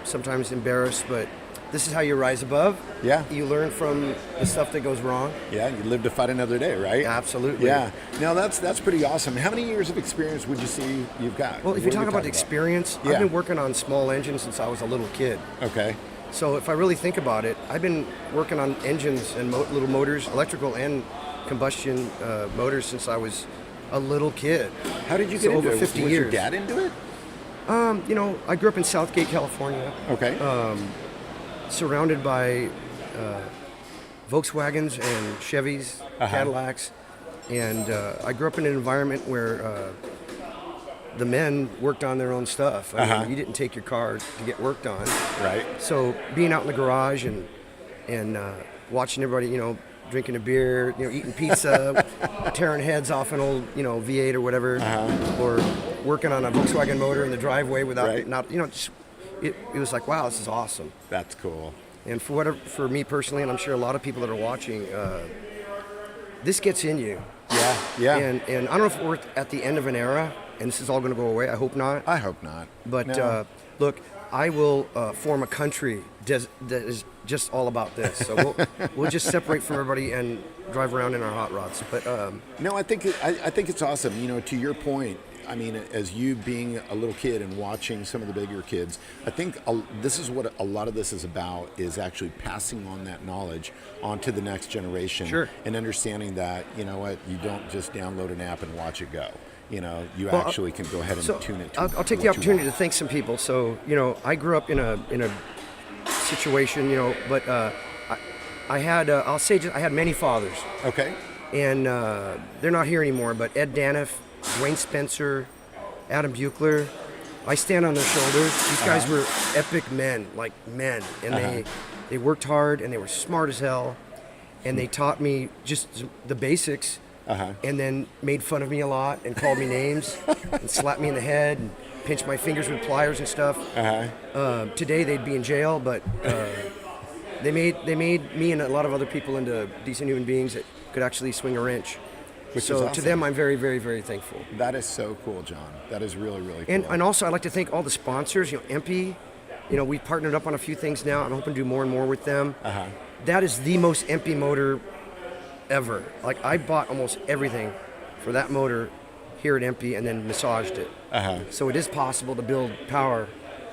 Sometimes embarrassed, but this is how you rise above. Yeah. You learn from the stuff that goes wrong. Yeah, you live to fight another day, right? Absolutely. Yeah. Now that's pretty awesome. How many years of experience would you say you've got? Well, if you talk about experience, I've been working on small engines since I was a little kid. Okay. So if I really think about it, I've been working on engines and little motors, electrical and combustion motors since I was a little kid. How did you get into over it? 50 was years. your dad into it? You know, I grew up in Southgate, California. Okay. Surrounded by Volkswagens and Chevys, Cadillacs, and I grew up in an environment where the men worked on their own stuff. I mean, you didn't take your car to get worked on. Right. So being out in the garage and watching everybody, you know, drinking a beer, you know, eating pizza, tearing heads off an old, you know, V8 or whatever, or working on a Volkswagen motor in the driveway without, not, you know, just, it was like, wow, this is awesome. That's cool. And for me personally, and I'm sure a lot of people that are watching, this gets in you. Yeah, yeah. And I don't know if we're at the end of an era, and this is all going to go away. I hope not. I hope not. But no. Look, I will form a country that is just all about this. So we'll just separate from everybody and drive around in our hot rods. But no, I think it's awesome. You know, to your point, I mean, as you being a little kid and watching some of the bigger kids, I think this is what a lot of this is about, is actually passing on that knowledge onto the next generation. Sure. And understanding that, you know what, you don't just download an app and watch it go. You know, you actually can go ahead and tune it. I'll take the opportunity to thank some people. So, you know, I grew up in a situation, you know, but I had I'll say I had many fathers. Okay. And they're not here anymore. But Ed Daniff, Dwayne Spencer, Adam Buechler, I stand on their shoulders. These guys were epic men, and they worked hard and they were smart as hell, and they taught me just the basics. And then made fun of me a lot and called me names and slapped me in the head and pinched my fingers with pliers and stuff. Today they'd be in jail, but they made me and a lot of other people into decent human beings that could actually swing a wrench. Which so is awesome. To them, I'm very, very, very thankful. That is so cool, John. That is really, really cool. And also, I'd like to thank all the sponsors. You know, EMPI. You know, we've partnered up on a few things now. I'm hoping to do more and more with them. That is the most EMPI motor ever. Like, I bought almost everything for that motor here at EMPI and then massaged it. So it is possible to build power.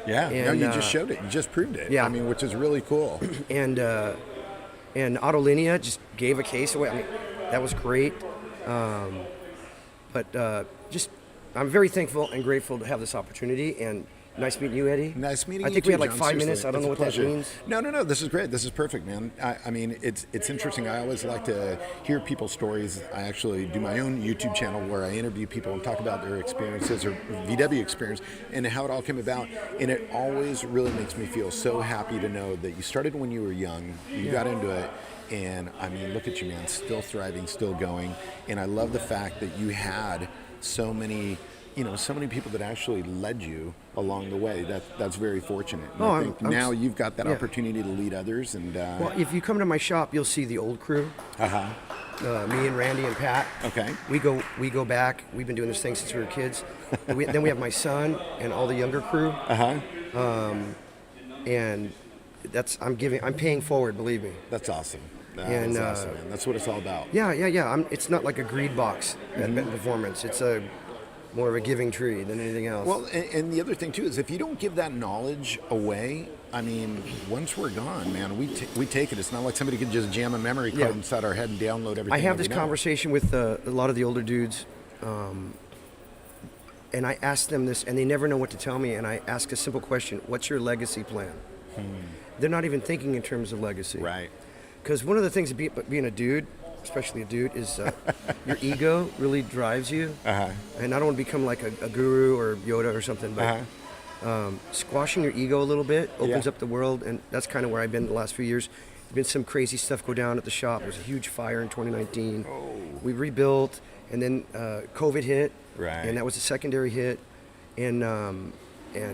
Yeah, and, no, you just showed it. You just proved it. Yeah. I mean, which is really cool. And Autolinea just gave a case away. I mean, that was great. Just, I'm very thankful and grateful to have this opportunity. And nice meeting you, Eddie. Nice meeting you. I think we had like John. 5 minutes. Seriously, I don't know what that means. No. This is great. This is perfect, man. I mean, it's interesting. I always like to hear people's stories. I actually do my own YouTube channel where I interview people and talk about their experiences or VW experience and how it all came about. And it always really makes me feel so happy to know that you started when you were young. You got into it. And I mean, look at you, man, still thriving, still going. And I love the fact that you had so many so many people that actually led you along the way. That's very fortunate. And Oh, I think now you've got that yeah. opportunity to lead others. And Well, if you come to my shop, you'll see the old crew. Me and Randy and Pat. Okay. We go back. We've been doing this thing since we were kids. Then we have my son and all the younger crew. And I'm paying forward. Believe me. That's awesome. And, That's awesome, man. That's what it's all about. Yeah. It's not like a greed box at Benton Performance. It's more of a giving tree than anything else. Well, and the other thing too is if you don't give that knowledge away, I mean, once we're gone, man, we take it. It's not like somebody can just jam a memory card inside our head and download everything. I have that this we know. conversation with a lot of the older dudes, and I ask them this, and they never know what to tell me. And I ask a simple question: what's your legacy plan? They're not even thinking in terms of legacy. Right. Because one of the things about being a dude, especially a dude, is your ego really drives you. And I don't want to become like a guru or Yoda or something, but squashing your ego a little bit opens up the world, and that's kind of where I've been the last few years. There's been some crazy stuff go down at the shop. There was a huge fire in 2019. We rebuilt, and then COVID hit, and that was a secondary hit, and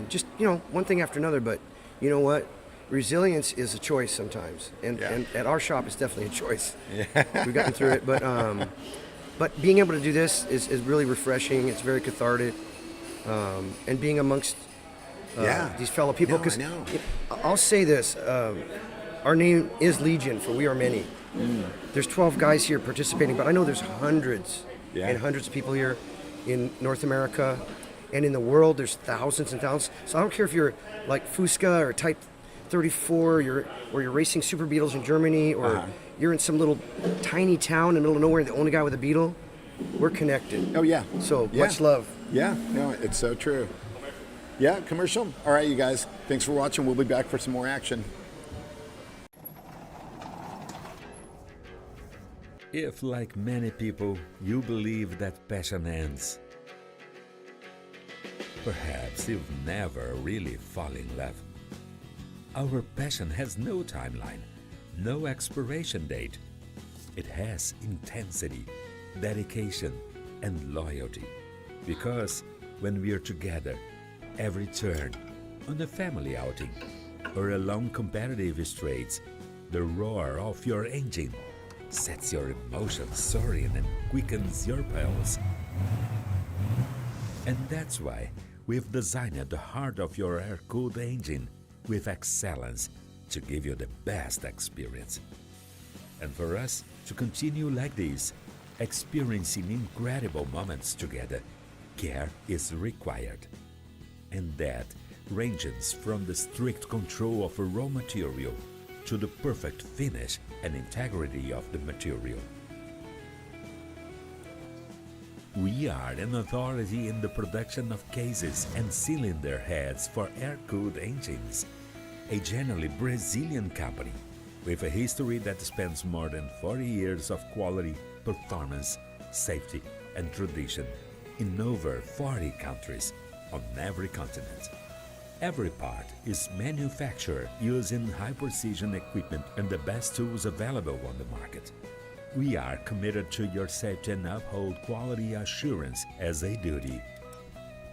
just one thing after another. But you know what? Resilience is a choice sometimes, and at our shop, it's definitely a choice. We've gotten through it, but being able to do this is really refreshing. It's very cathartic, and being amongst these fellow people. Because I'll say this: our name is Legion, for we are many. There's 12 guys here participating, but I know there's hundreds and hundreds of people here in North America, and in the world, there's thousands and thousands. So I don't care if you're like Fusca or Type 34, or you're racing Super Beetles in Germany, or you're in some little tiny town in the middle of nowhere, the only guy with a Beetle. We're connected. Oh yeah. So much love. Yeah, no, it's so true. Yeah, commercial. All right, you guys. Thanks for watching. We'll be back for some more action. If, like many people, you believe that passion ends, perhaps you've never really fallen in love. Our passion has no timeline, no expiration date. It has intensity, dedication, and loyalty. Because when we're together, every turn, on a family outing, or along competitive straights, the roar of your engine sets your emotions soaring and quickens your pulse. And that's why we've designed the heart of your air-cooled engine with excellence to give you the best experience. And for us to continue like this, experiencing incredible moments together, care is required. And that ranges from the strict control of a raw material to the perfect finish and integrity of the material. We are an authority in the production of cases and cylinder heads for air-cooled engines, a generally Brazilian company with a history that spans more than 40 years of quality, performance, safety, and tradition in over 40 countries on every continent. Every part is manufactured using high-precision equipment and the best tools available on the market. We are committed to your safety and uphold quality assurance as a duty.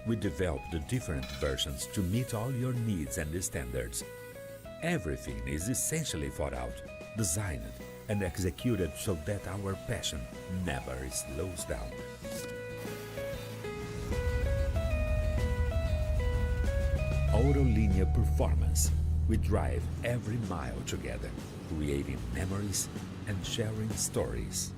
We developed the different versions to meet all your needs and standards. Everything is essentially thought out, designed, and executed so that our passion never slows down. Autolinea Performance. We drive every mile together, creating memories and sharing stories.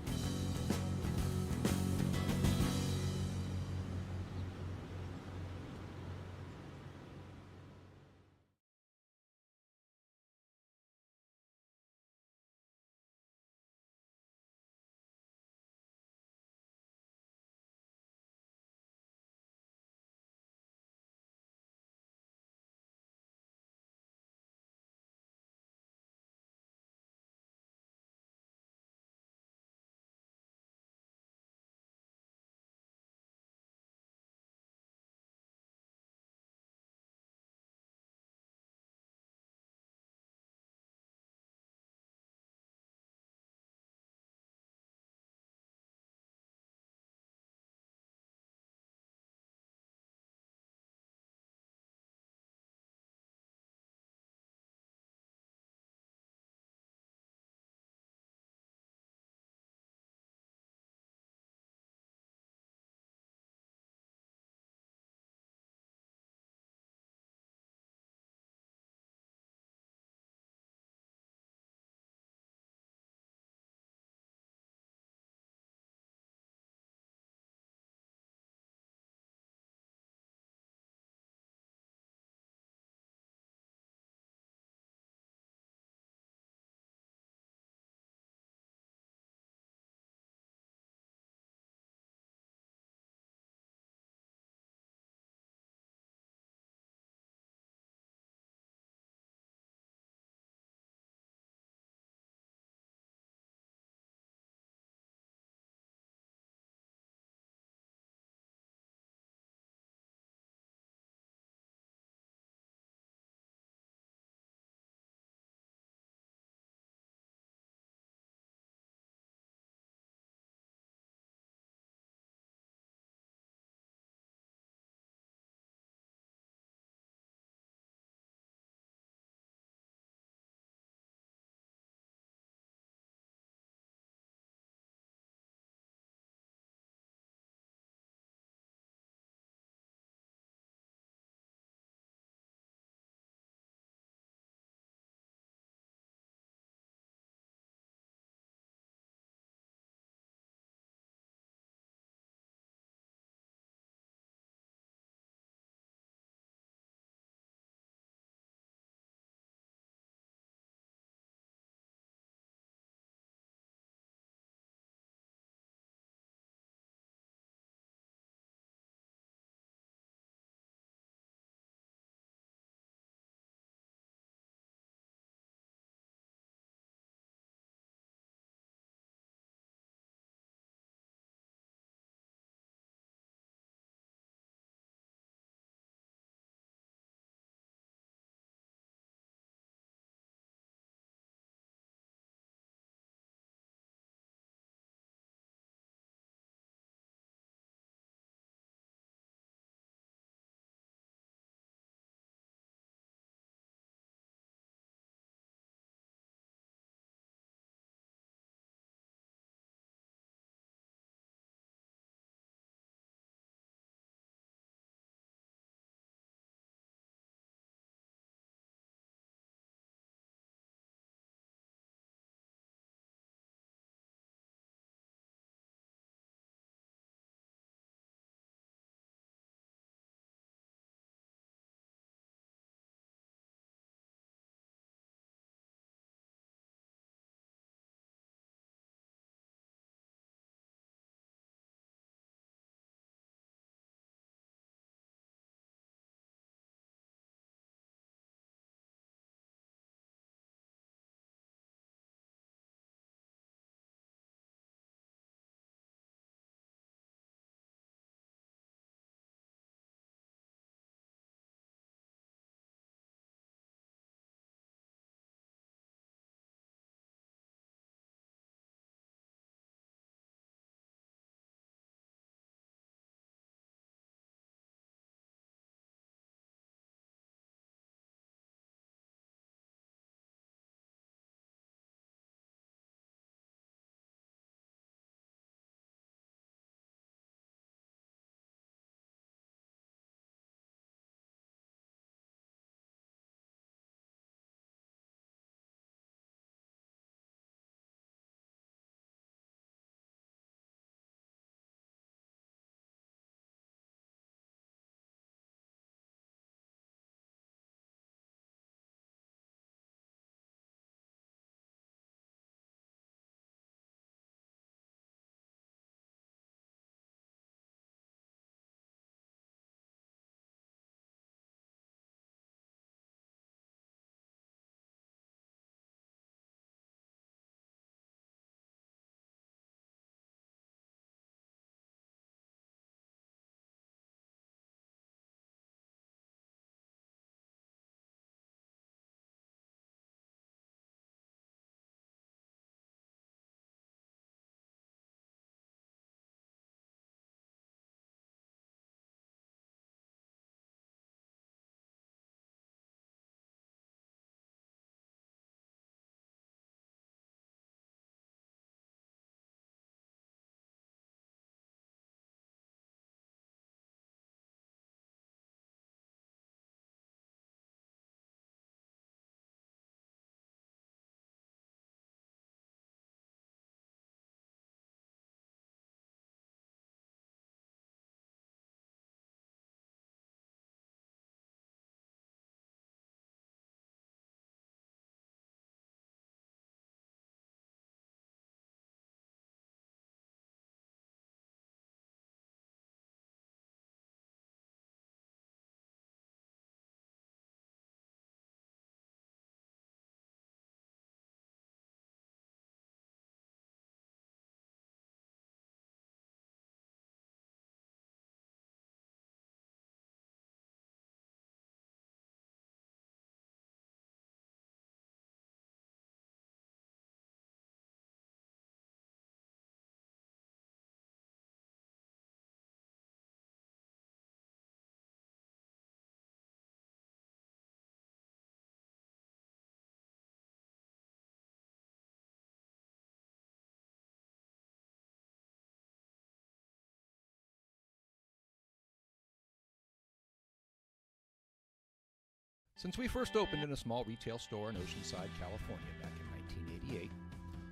Since we first opened in a small retail store in Oceanside, California back in 1988,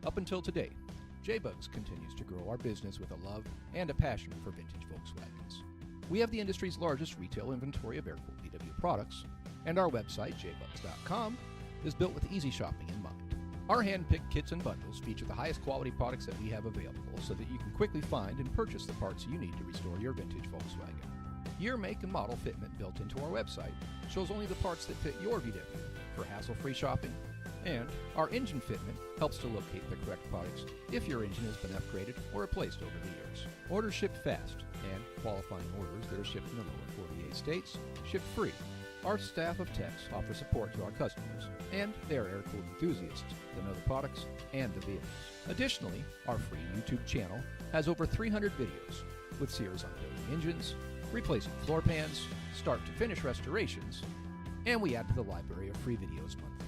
up until today, J-Bugs continues to grow our business with a love and a passion for vintage Volkswagens. We have the industry's largest retail inventory of air-cooled VW products, and our website, jbugs.com, is built with easy shopping in mind. Our hand-picked kits and bundles feature the highest quality products that we have available so that you can quickly find and purchase the parts you need to restore your vintage Volkswagen. Year, make, and model fitment built into our website shows only the parts that fit your VW for hassle-free shopping, and our engine fitment helps to locate the correct products if your engine has been upgraded or replaced over the years. Orders ship fast, and qualifying orders that are shipped in the lower 48 states ship free. Our staff of techs offer support to our customers, and they are air-cooled enthusiasts that know the products and the vehicles. Additionally, our free YouTube channel has over 300 videos with series on building engines, replacing floor pans, start-to-finish restorations, and we add to the library of free videos monthly.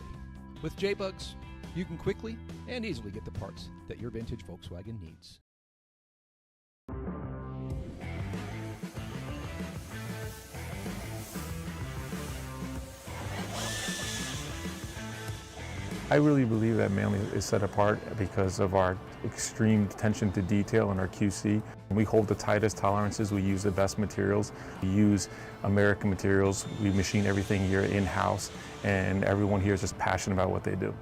With J-Bugs, you can quickly and easily get the parts that your vintage Volkswagen needs. I really believe that Manly is set apart because of our extreme attention to detail and our QC. We hold the tightest tolerances, we use the best materials, we use American materials, we machine everything here in-house, and everyone here is just passionate about what they do.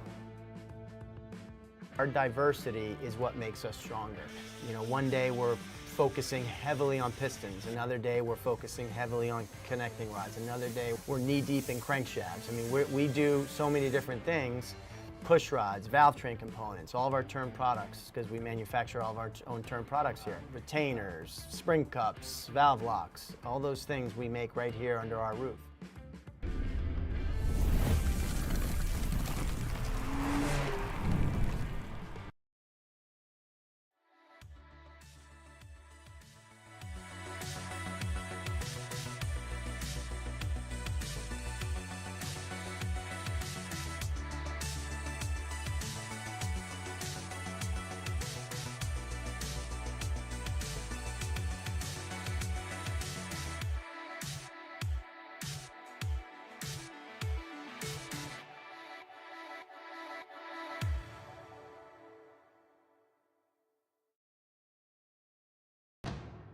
Our diversity is what makes us stronger. You know, one day we're focusing heavily on pistons, another day we're focusing heavily on connecting rods, another day we're knee-deep in crankshafts. I mean, we do so many different things. Push rods, valve train components, all of our term products, because we manufacture all of our own term products here. Retainers, spring cups, valve locks, all those things we make right here under our roof.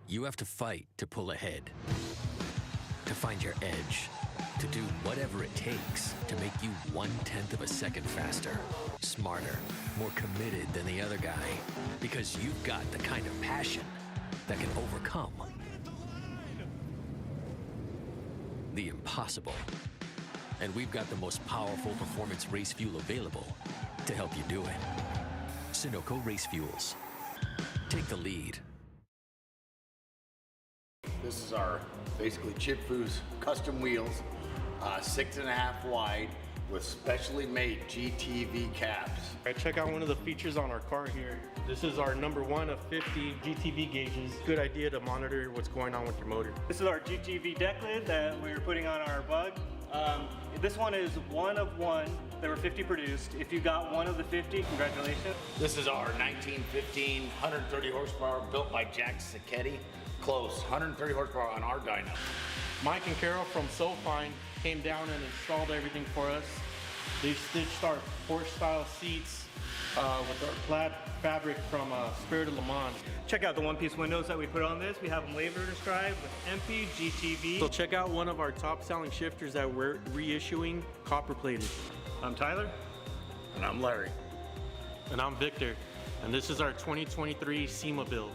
You have to fight to pull ahead, to find your edge, to do whatever it takes to make you 1/10 of a second faster, smarter, more committed than the other guy, because you've got the kind of passion that can overcome the impossible. And we've got the most powerful performance race fuel available to help you do it. Sunoco Race Fuels. Take the lead. This is our basically chip foos custom wheels, 6.5 wide with specially made GTV caps. All right, check out one of the features on our car here. This is our number 1 of 50 GTV gauges. Good idea to monitor what's going on with your motor. This is our GTV deck lid that we're putting on our bug. This one is 1 of 1. There were 50 produced. If you got 1 of the 50, congratulations. This is our 1915 130 horsepower built by Jack Sacchetti. Close, 130 horsepower on our dyno. Mike and Carol from SoFine came down and installed everything for us. They stitched our Porsche style seats with our plaid fabric from Spirit of Le Mans. Check out the one-piece windows that we put on this. We have them labor described with EMPI, GTV. So check out one of our top selling shifters that we're reissuing, copper plated. I'm Tyler. And I'm Larry. And I'm Victor. And this is our 2023 SEMA build.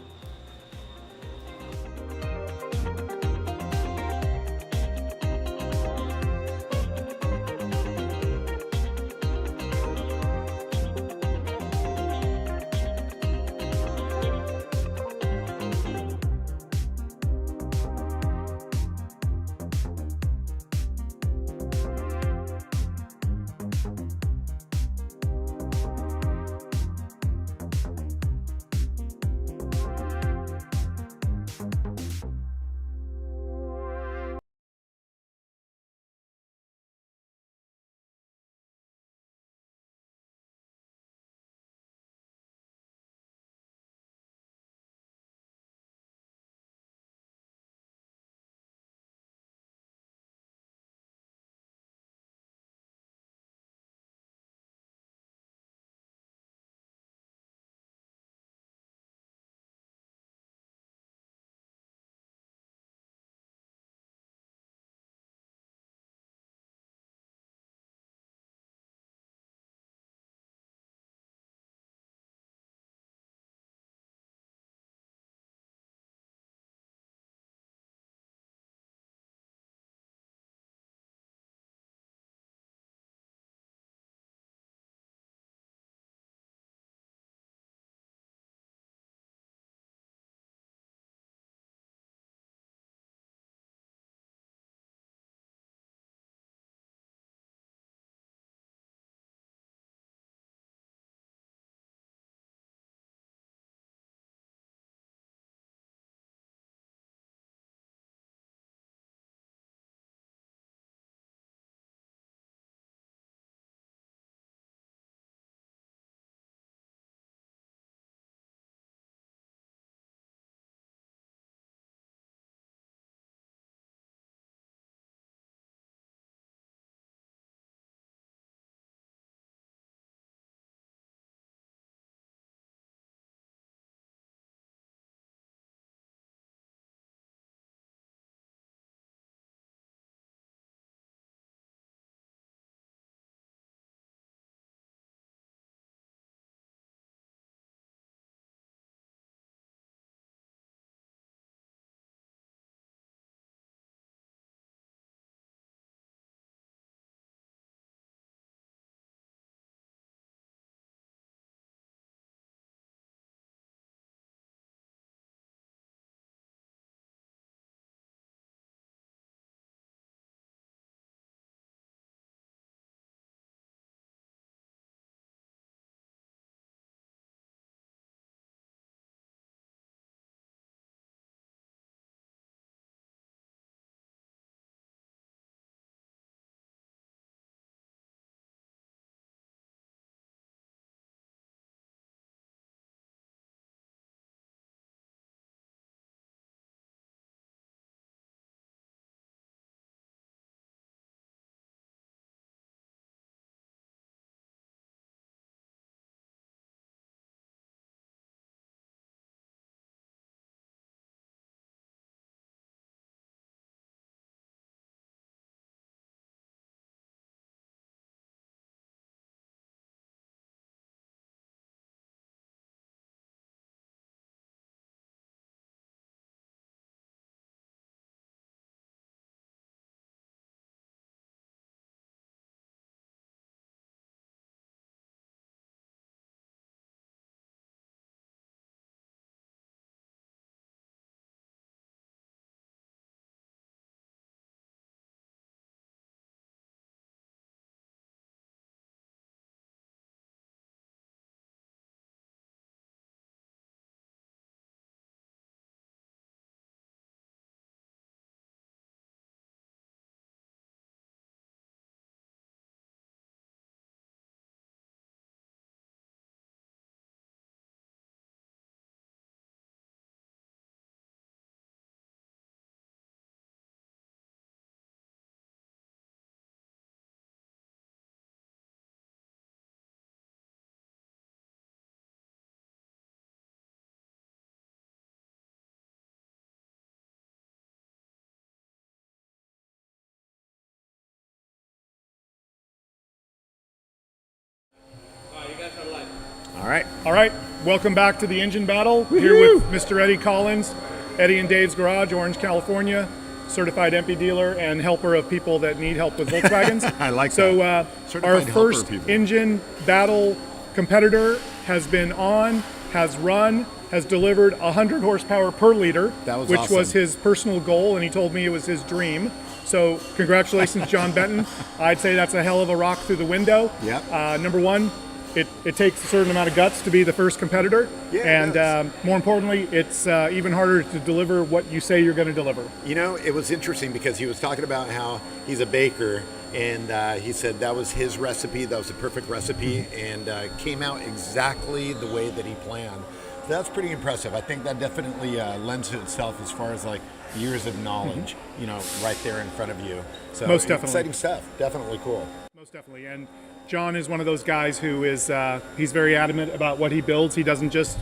All right. Welcome back to the Engine Battle. Here with Mr. Eddie Collins, Eddie and Dave's Garage, Orange, California, certified EMPI dealer and helper of people that need help with Volkswagens. I like so, that. Our first Engine Battle competitor has been on, has run, has delivered 100 horsepower per liter, which awesome. was his personal goal, and he told me it was his dream. So congratulations, John Benton. I'd say that's a hell of a rock through the window. Yep. Number one, it takes a certain amount of guts to be the first competitor. Yeah, and more importantly, it's even harder to deliver what you say you're going to deliver. You know, it was interesting because he was talking about how he's a baker, and he said that was his recipe, that was the perfect recipe, and came out exactly the way that he planned. So that's pretty impressive. I think that definitely lends to itself as far as like years of knowledge, you know, right there in front of you. So Most definitely. Exciting stuff. Definitely cool. Most definitely. And John is one of those guys who is he's very adamant about what he builds. He doesn't just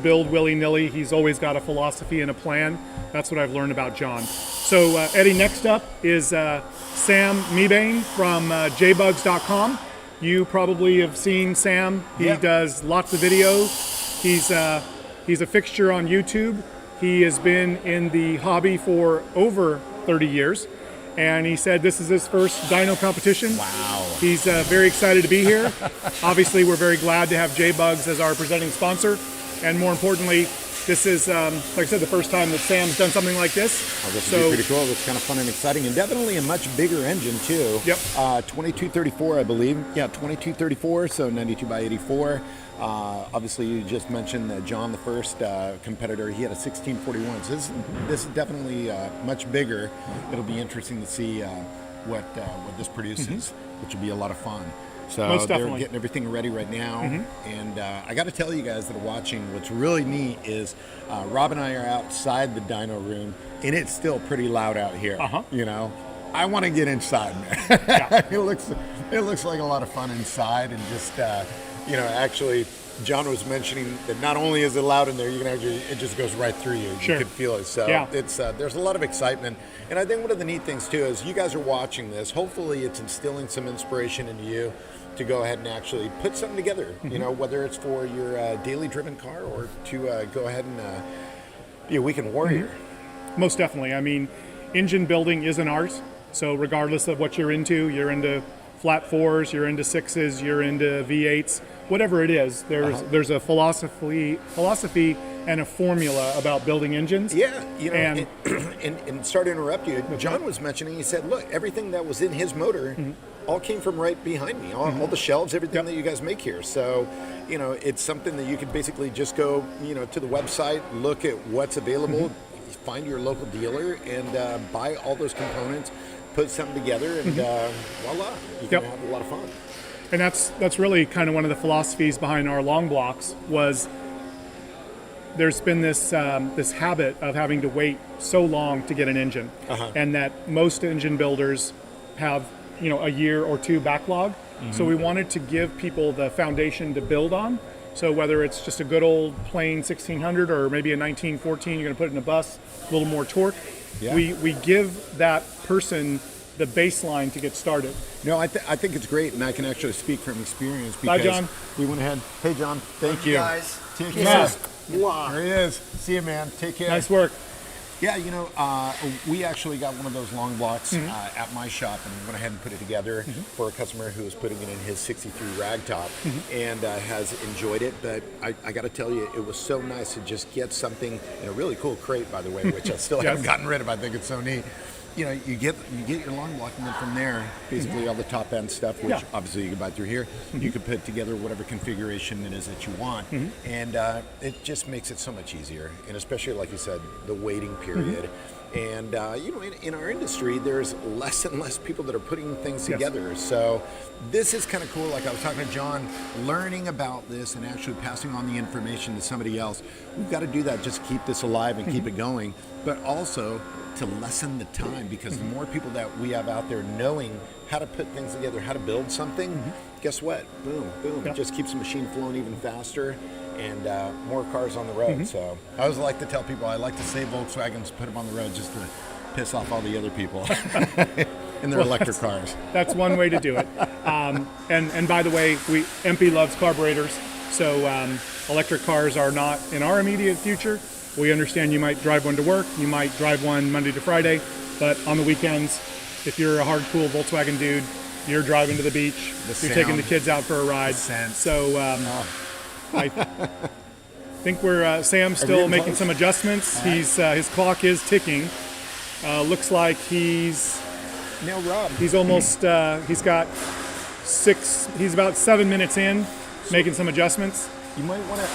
build willy-nilly. He's always got a philosophy and a plan. That's what I've learned about John. So Eddie, next up is Sam Meang from jbugs.com. You probably have seen Sam. He does lots of videos. He's a fixture on YouTube. He has been in the hobby for over 30 years. And he said this is his first dyno competition. Wow. He's very excited to be here. Obviously, we're very glad to have JBugs as our presenting sponsor. And more importantly, this is, like I said, the first time that Sam's done something like this. Oh, this would be pretty cool. It's kind of fun and exciting, and definitely a much bigger engine too. Yep. 2234, I believe. Yeah, 2234, so 92 by 84. Obviously, you just mentioned John, the first competitor. He had a 1641. So this is definitely much bigger. It'll be interesting to see what this produces, which will be a lot of fun. So they're getting everything ready right now. And I got to tell you guys that are watching, what's really neat is Rob and I are outside the dyno room, and it's still pretty loud out here. You know, I want to get inside, man. it looks like a lot of fun inside, and just you know, actually, John was mentioning that not only is it loud in there, you can actually, it just goes right through you. Sure. You can feel it. So it's there's a lot of excitement. And I think one of the neat things too is you guys are watching this. Hopefully it's instilling some inspiration into you to go ahead and actually put something together, you know, whether it's for your daily driven car or to go ahead and be a weekend warrior. Most definitely. I mean, engine building is an art. So regardless of what you're into flat fours, you're into sixes, you're into V8s, whatever it is, there's a philosophy and a formula about building engines. Yeah, you know, and sorry to interrupt you, John was mentioning, he said, look, everything that was in his motor all came from right behind me, all the shelves, everything that you guys make here. So, you know, it's something that you could basically just go, you know, to the website, look at what's available, find your local dealer, and buy all those components, put something together, and voila, you can have a lot of fun. And that's really kind of one of the philosophies behind our long blocks. Was there's been this this habit of having to wait so long to get an engine, and that most engine builders have, you know, a year or two backlog. So we wanted to give people the foundation to build on. So whether it's just a good old plain 1600 or maybe a 1914, you're going to put it in a bus, a little more torque. We give that person the baseline to get started. No, I think it's great, and I can actually speak from experience because Bye, John. We went ahead. Hey, John. Thank you. Guys. Take care. There he is. See you, man. Take care. Nice work. Yeah, you know, we actually got one of those long blocks at my shop and went ahead and put it together for a customer who was putting it in his 63 ragtop and has enjoyed it. But I got to tell you, it was so nice to just get something in a really cool crate, by the way, which I still haven't gotten rid of. I think it's so neat. You know, you get your long block, and then from there, basically all the top end stuff, which obviously you can buy through here. You can put together whatever configuration it is that you want, and it just makes it so much easier. And especially, like you said, the waiting period. And you know, in our industry, there's less and less people that are putting things together. So this is kind of cool. Like I was talking to John, learning about this and actually passing on the information to somebody else. We've got to do that just to keep this alive and keep it going, but also to lessen the time, because the more people that we have out there knowing how to put things together, how to build something, guess what? Boom, boom. It just keeps the machine flowing even faster and more cars on the road. So I always like to tell people I like to save Volkswagens, put them on the road just to piss off all the other people in their electric cars. That's one way to do it. And by the way, EMPI loves carburetors. So electric cars are not in our immediate future. We understand you might drive one to work, you might drive one Monday to Friday, but on the weekends, if you're a hard, cool Volkswagen dude, you're driving to the beach, you're taking the kids out for a ride. So I think we're Sam's still making some adjustments. He's his clock is ticking. Looks like he's Now, Rob, he's almost he's got he's about 7 minutes in, making some adjustments. you might want to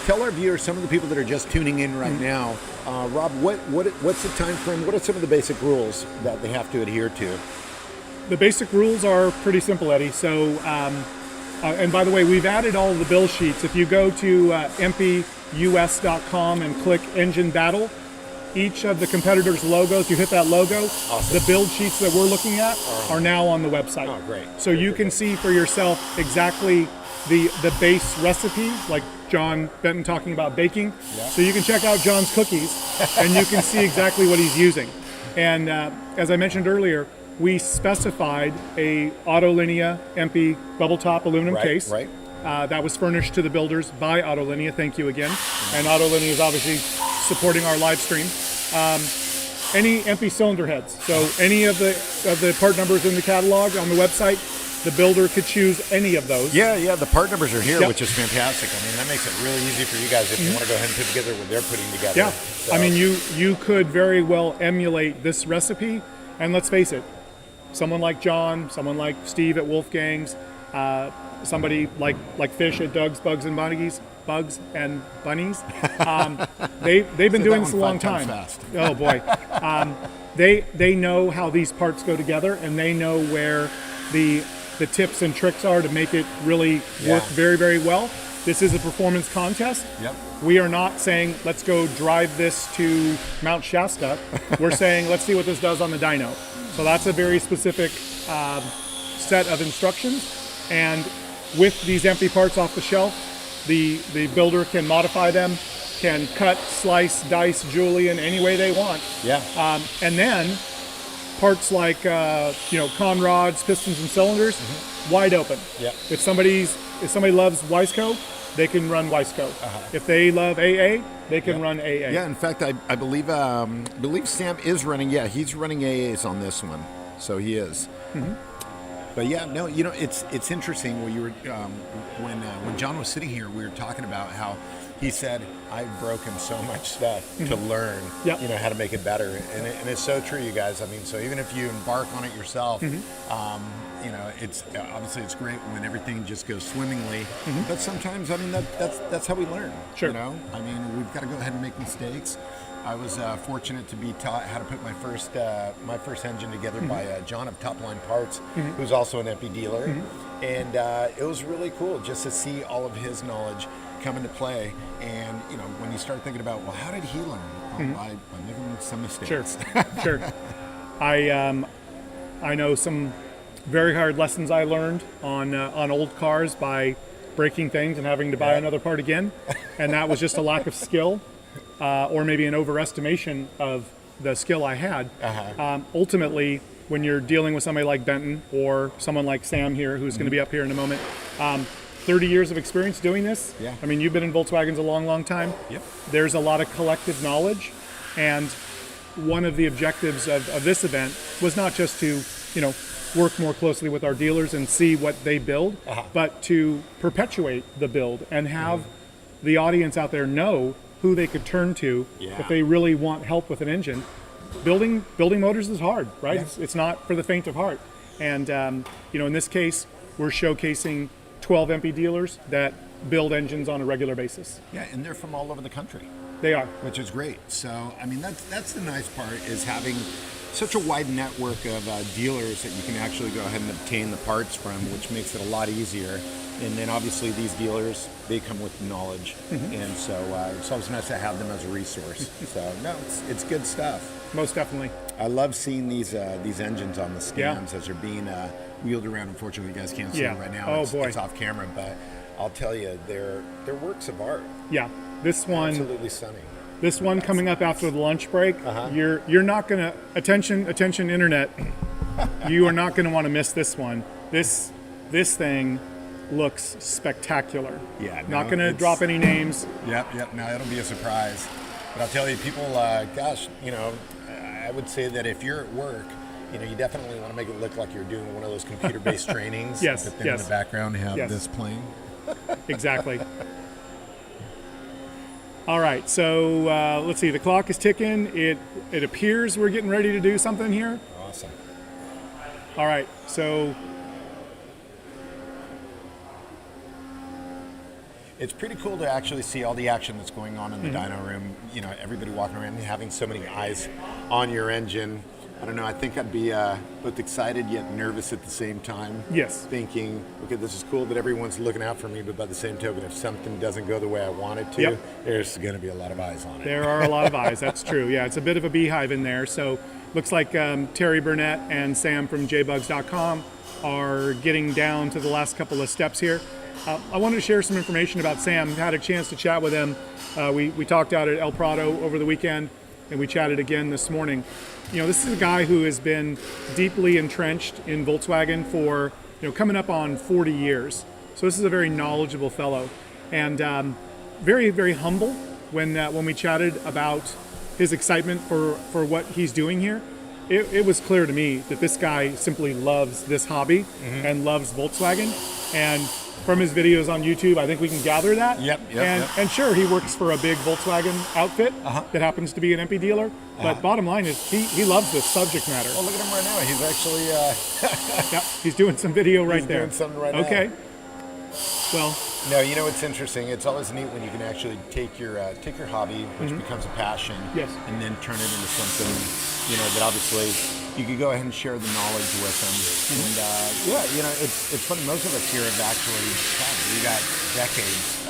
tell our viewers, some of the people that are just tuning in right now, Rob, what's the time frame? What are some of the basic rules that they have to adhere to? The basic rules are pretty simple, Eddie. So, and by the way, we've added all of the build sheets. If you go to EMPIUS.com and click Engine Battle, each of the competitors' logos, you hit that logo, awesome. The build sheets that we're looking at are now on the website. Oh, great. So you can see for yourself exactly the base recipe, like John Benton talking about baking. Yeah. So you can check out John's cookies and you can see exactly what he's using. And as I mentioned earlier, we specified a Autolinea EMPI bubble top aluminum case. Right. That was furnished to the builders by Autolinea. Thank you again. And Autolinea is obviously supporting our live stream. Any EMPI cylinder heads. So any of the part numbers in the catalog on the website, the builder could choose any of those. Yeah, the part numbers are here, Yep. which is fantastic. I mean, that makes it really easy for you guys if you want to go ahead and put together what they're putting together. Yeah, So- I mean, you could very well emulate this recipe, and let's face it, someone like John, someone like Steve at Wolfgang's, somebody like Fish at Doug's Bugs and Bunnies, they've been Say doing that this a one long 5 times time. fast. Oh boy, they know how these parts go together, and they know where the tips and tricks are to make it really work very, very well. This is a performance contest. Yep. We are not saying, let's go drive this to Mount Shasta. We're saying, let's see what this does on the dyno. So that's a very specific set of instructions. And with these EMPI parts off the shelf, the builder can modify them, can cut, slice, dice, julienne any way they want. Yeah. And then parts like con rods, pistons, and cylinders, wide open. Yeah. If somebody loves Wiseco, they can run Wiseco. If they love AA, they can run AA. Yeah, in fact, I believe Sam is running. Yeah, he's running AAs on this one, so he is. But yeah, no, it's interesting. When you were when John was sitting here, we were talking about how he said, "I've broken so much stuff to learn, how to make it better," and it's so true, you guys. I mean, so even if you embark on it yourself, it's obviously it's great when everything just goes swimmingly. But sometimes, I mean, that's how we learn. Sure. I mean, we've got to go ahead and make mistakes. I was fortunate to be taught how to put my first engine together by John of Top Line Parts, who's also an EMPI dealer, and it was really cool just to see all of his knowledge come into play. And when you start thinking about, well, how did he learn? By making some mistakes. Sure. I know some very hard lessons I learned on old cars by breaking things and having to buy another part again, and that was just a lack of skill. Or maybe an overestimation of the skill I had. Ultimately, when you're dealing with somebody like Benton or someone like Sam here, who's going to be up here in a moment, 30 years of experience doing this. Yeah. I mean, you've been in Volkswagens a long, long time. Yep. There's a lot of collective knowledge, and one of the objectives of this event was not just to, work more closely with our dealers and see what they build, but to perpetuate the build and have the audience out there know who they could turn to if they really want help with an engine. Building motors is hard, right? Yeah. It's not for the faint of heart. And in this case, we're showcasing 12 EMPI dealers that build engines on a regular basis. Yeah, and they're from all over the country. They are. Which is great. So, I mean, that's the nice part, is having such a wide network of dealers that you can actually go ahead and obtain the parts from, which makes it a lot easier. And then obviously these dealers, they come with knowledge, and so it's always nice to have them as a resource. So no, it's good stuff. Most definitely. I love seeing these engines on the scans as they're being wheeled around. Unfortunately, you guys can't see them right now. It's off camera, but I'll tell you, they're works of art. Yeah, this one absolutely stunning. This one coming up after the lunch break. You're not gonna attention internet. You are not gonna want to miss this one. This thing looks spectacular. Yeah, Not no, going to it's- drop any names. Yep. No, it'll be a surprise. But I'll tell you, people, gosh, you know, I would say that if you're at work, you know, you definitely want to make it look like you're doing one of those computer-based trainings. Yes, But then in yes. the background, have Yes. this playing. Exactly. All right, so let's see. The clock is ticking. It appears we're getting ready to do something here. Awesome. All right, so It's pretty cool to actually see all the action that's going on in the Mm-hmm. dyno room. You know, everybody walking around, having so many eyes on your engine. I don't know. I think I'd be both excited yet nervous at the same time. Yes. Thinking, okay, this is cool that everyone's looking out for me, but by the same token, if something doesn't go the way I want it to, Yep. there's going to be a lot of eyes on it. there are a lot of eyes. That's true. Yeah, it's a bit of a beehive in there. So looks like Terry Burnett and Sam from jbugs.com are getting down to the last couple of steps here. I wanted to share some information about Sam. Had a chance to chat with him. We talked out at El Prado over the weekend, and we chatted again this morning. You know, this is a guy who has been deeply entrenched in Volkswagen for, you know, coming up on 40 years. So this is a very knowledgeable fellow, and very, very humble when we chatted about his excitement for what he's doing here. It was clear to me that this guy simply loves this hobby and loves Volkswagen. And from his videos on YouTube, I think we can gather that. Yep. And sure, he works for a big Volkswagen outfit that happens to be an EMPI dealer. But bottom line is he loves this subject matter. Well, look at him right now. He's actually Yep, he's doing some video right he's there. doing something right now. Okay. Well, No, you know, it's interesting. It's always neat when you can actually take your hobby, which becomes a passion, Yes. and then turn it into something, you know, that obviously you could go ahead and share the knowledge with them. And yeah, you know, it's funny. Most of us here have actually, God, we got decades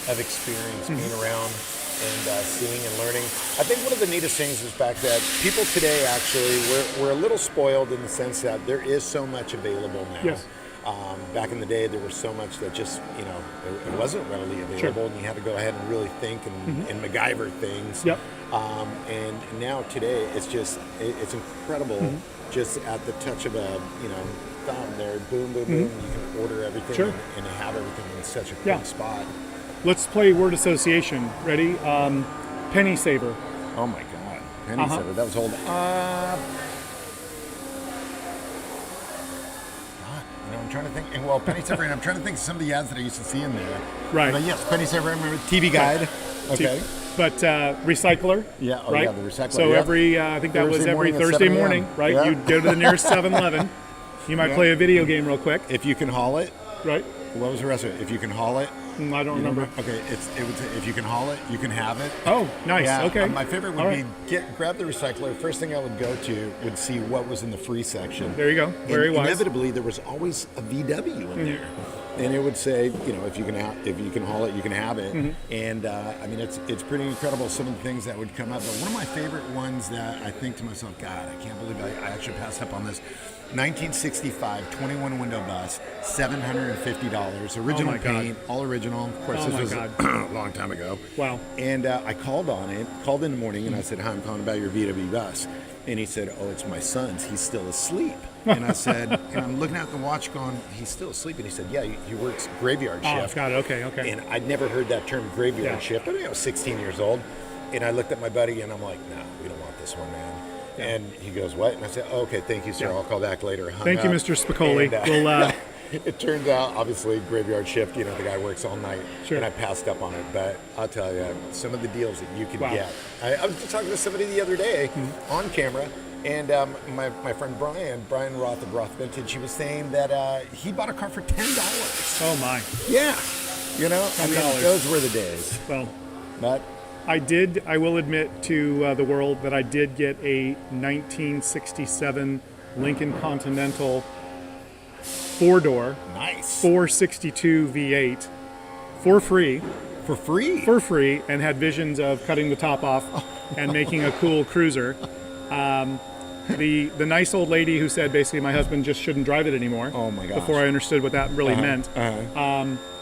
of experience being around and seeing and learning. I think one of the neatest things is the fact that people today actually we're a little spoiled in the sense that there is so much available now. Yes. Back in the day, there was so much that just, you know, it wasn't readily available, and you had to go ahead and really think and MacGyver things. Yep. And now today, it's just, it's incredible. Just at the touch of a, you know, thumb there, boom, boom, boom, you can order everything Sure. and have everything in such a quick Yeah. spot. let's play word association. Ready? Penny saver. Oh my God, penny saver. That was old. You know, I'm trying to think. And well, penny saver, and I'm trying to think of some of the ads that I used to see in there. Right. But yes, penny saver. I remember TV guide. Okay. But recycler. Yeah. Oh right? yeah, the recycler. So yeah. every, I think that was Thursday every morning at Thursday 7 a.m. morning, right? Yeah. You'd go to the nearest 7-Eleven. You might play a video game real quick, If you can haul it. right? What was the rest of it? If you can haul it. I don't remember. Okay, it would say, if you can haul it, you can have it. Oh, nice. Yeah, Okay. my favorite would All be right. grab the recycler. First thing I would go to would see what was in the free section. There you go. Very and wise. inevitably, there was always a VW in there, and it would say, you know, if you can haul it, you can have it. And I mean, it's pretty incredible some of the things that would come up. But one of my favorite ones that I think to myself, God, I can't believe I actually passed up on this. 1965 21 window bus, $750. Original my God. paint, all original. Of course, Oh this my was God. a long time ago. Wow. And I called in the morning, and I said, "Hi, I'm calling about your VW bus." And he said, "Oh, it's my son's. He's still asleep." And I said, and I'm looking at the watch going, "He's still asleep." And he said, "Yeah, he works graveyard Oh, shift." got it. Okay. And I'd never heard that term graveyard Yeah. shift. I mean, I was 16 years old. And I looked at my buddy, and I'm like, "No, we don't want this one, man." And he goes, "What?" And I said, oh, "Okay, thank you, sir. Yeah. I'll call back later." Hung Thank you, up. Mr. Spicoli. And, We'll, it turns out, obviously, graveyard shift, you know, the guy works all night. Sure. And I passed up on it. But I'll tell you, some of the deals that you can Wow. get. I was just talking to somebody the other day on camera. And my friend Brian Roth of Roth Vintage, he was saying that he bought a car for $10. oh my. Yeah. You know, I mean, $10. those were the days. Well, But I will admit to the world that I did get a 1967 Lincoln Continental 4-door, nice. 462 V8 for free. For free? For free, and had visions of cutting the top off and making a cool cruiser. The nice old lady who said basically my husband just shouldn't drive it anymore. Oh my gosh. Before I understood what that really meant.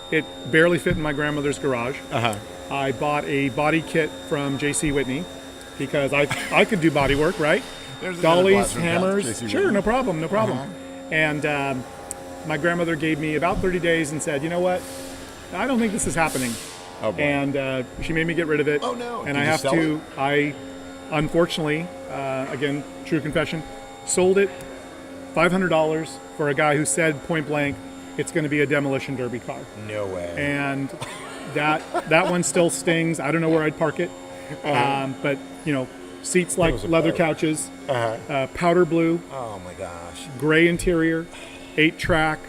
It barely fit in my grandmother's garage. I bought a body kit from J.C. Whitney because I could do body work, right? There's another Dollies, glass from hammers. J.C. Sure, Whitney. no problem. And my grandmother gave me about 30 days and said, you know what, I don't think this is happening. Oh, boy. And she made me get rid of it. Oh, no. And Did I you have sell to, it? I unfortunately, again, true confession, sold it $500 for a guy who said point blank, it's going to be a demolition derby car. No way. And that one still stings. I don't know where I'd park it. But, you know, seats like leather couches, powder blue, Oh my gosh. gray interior, 8-track.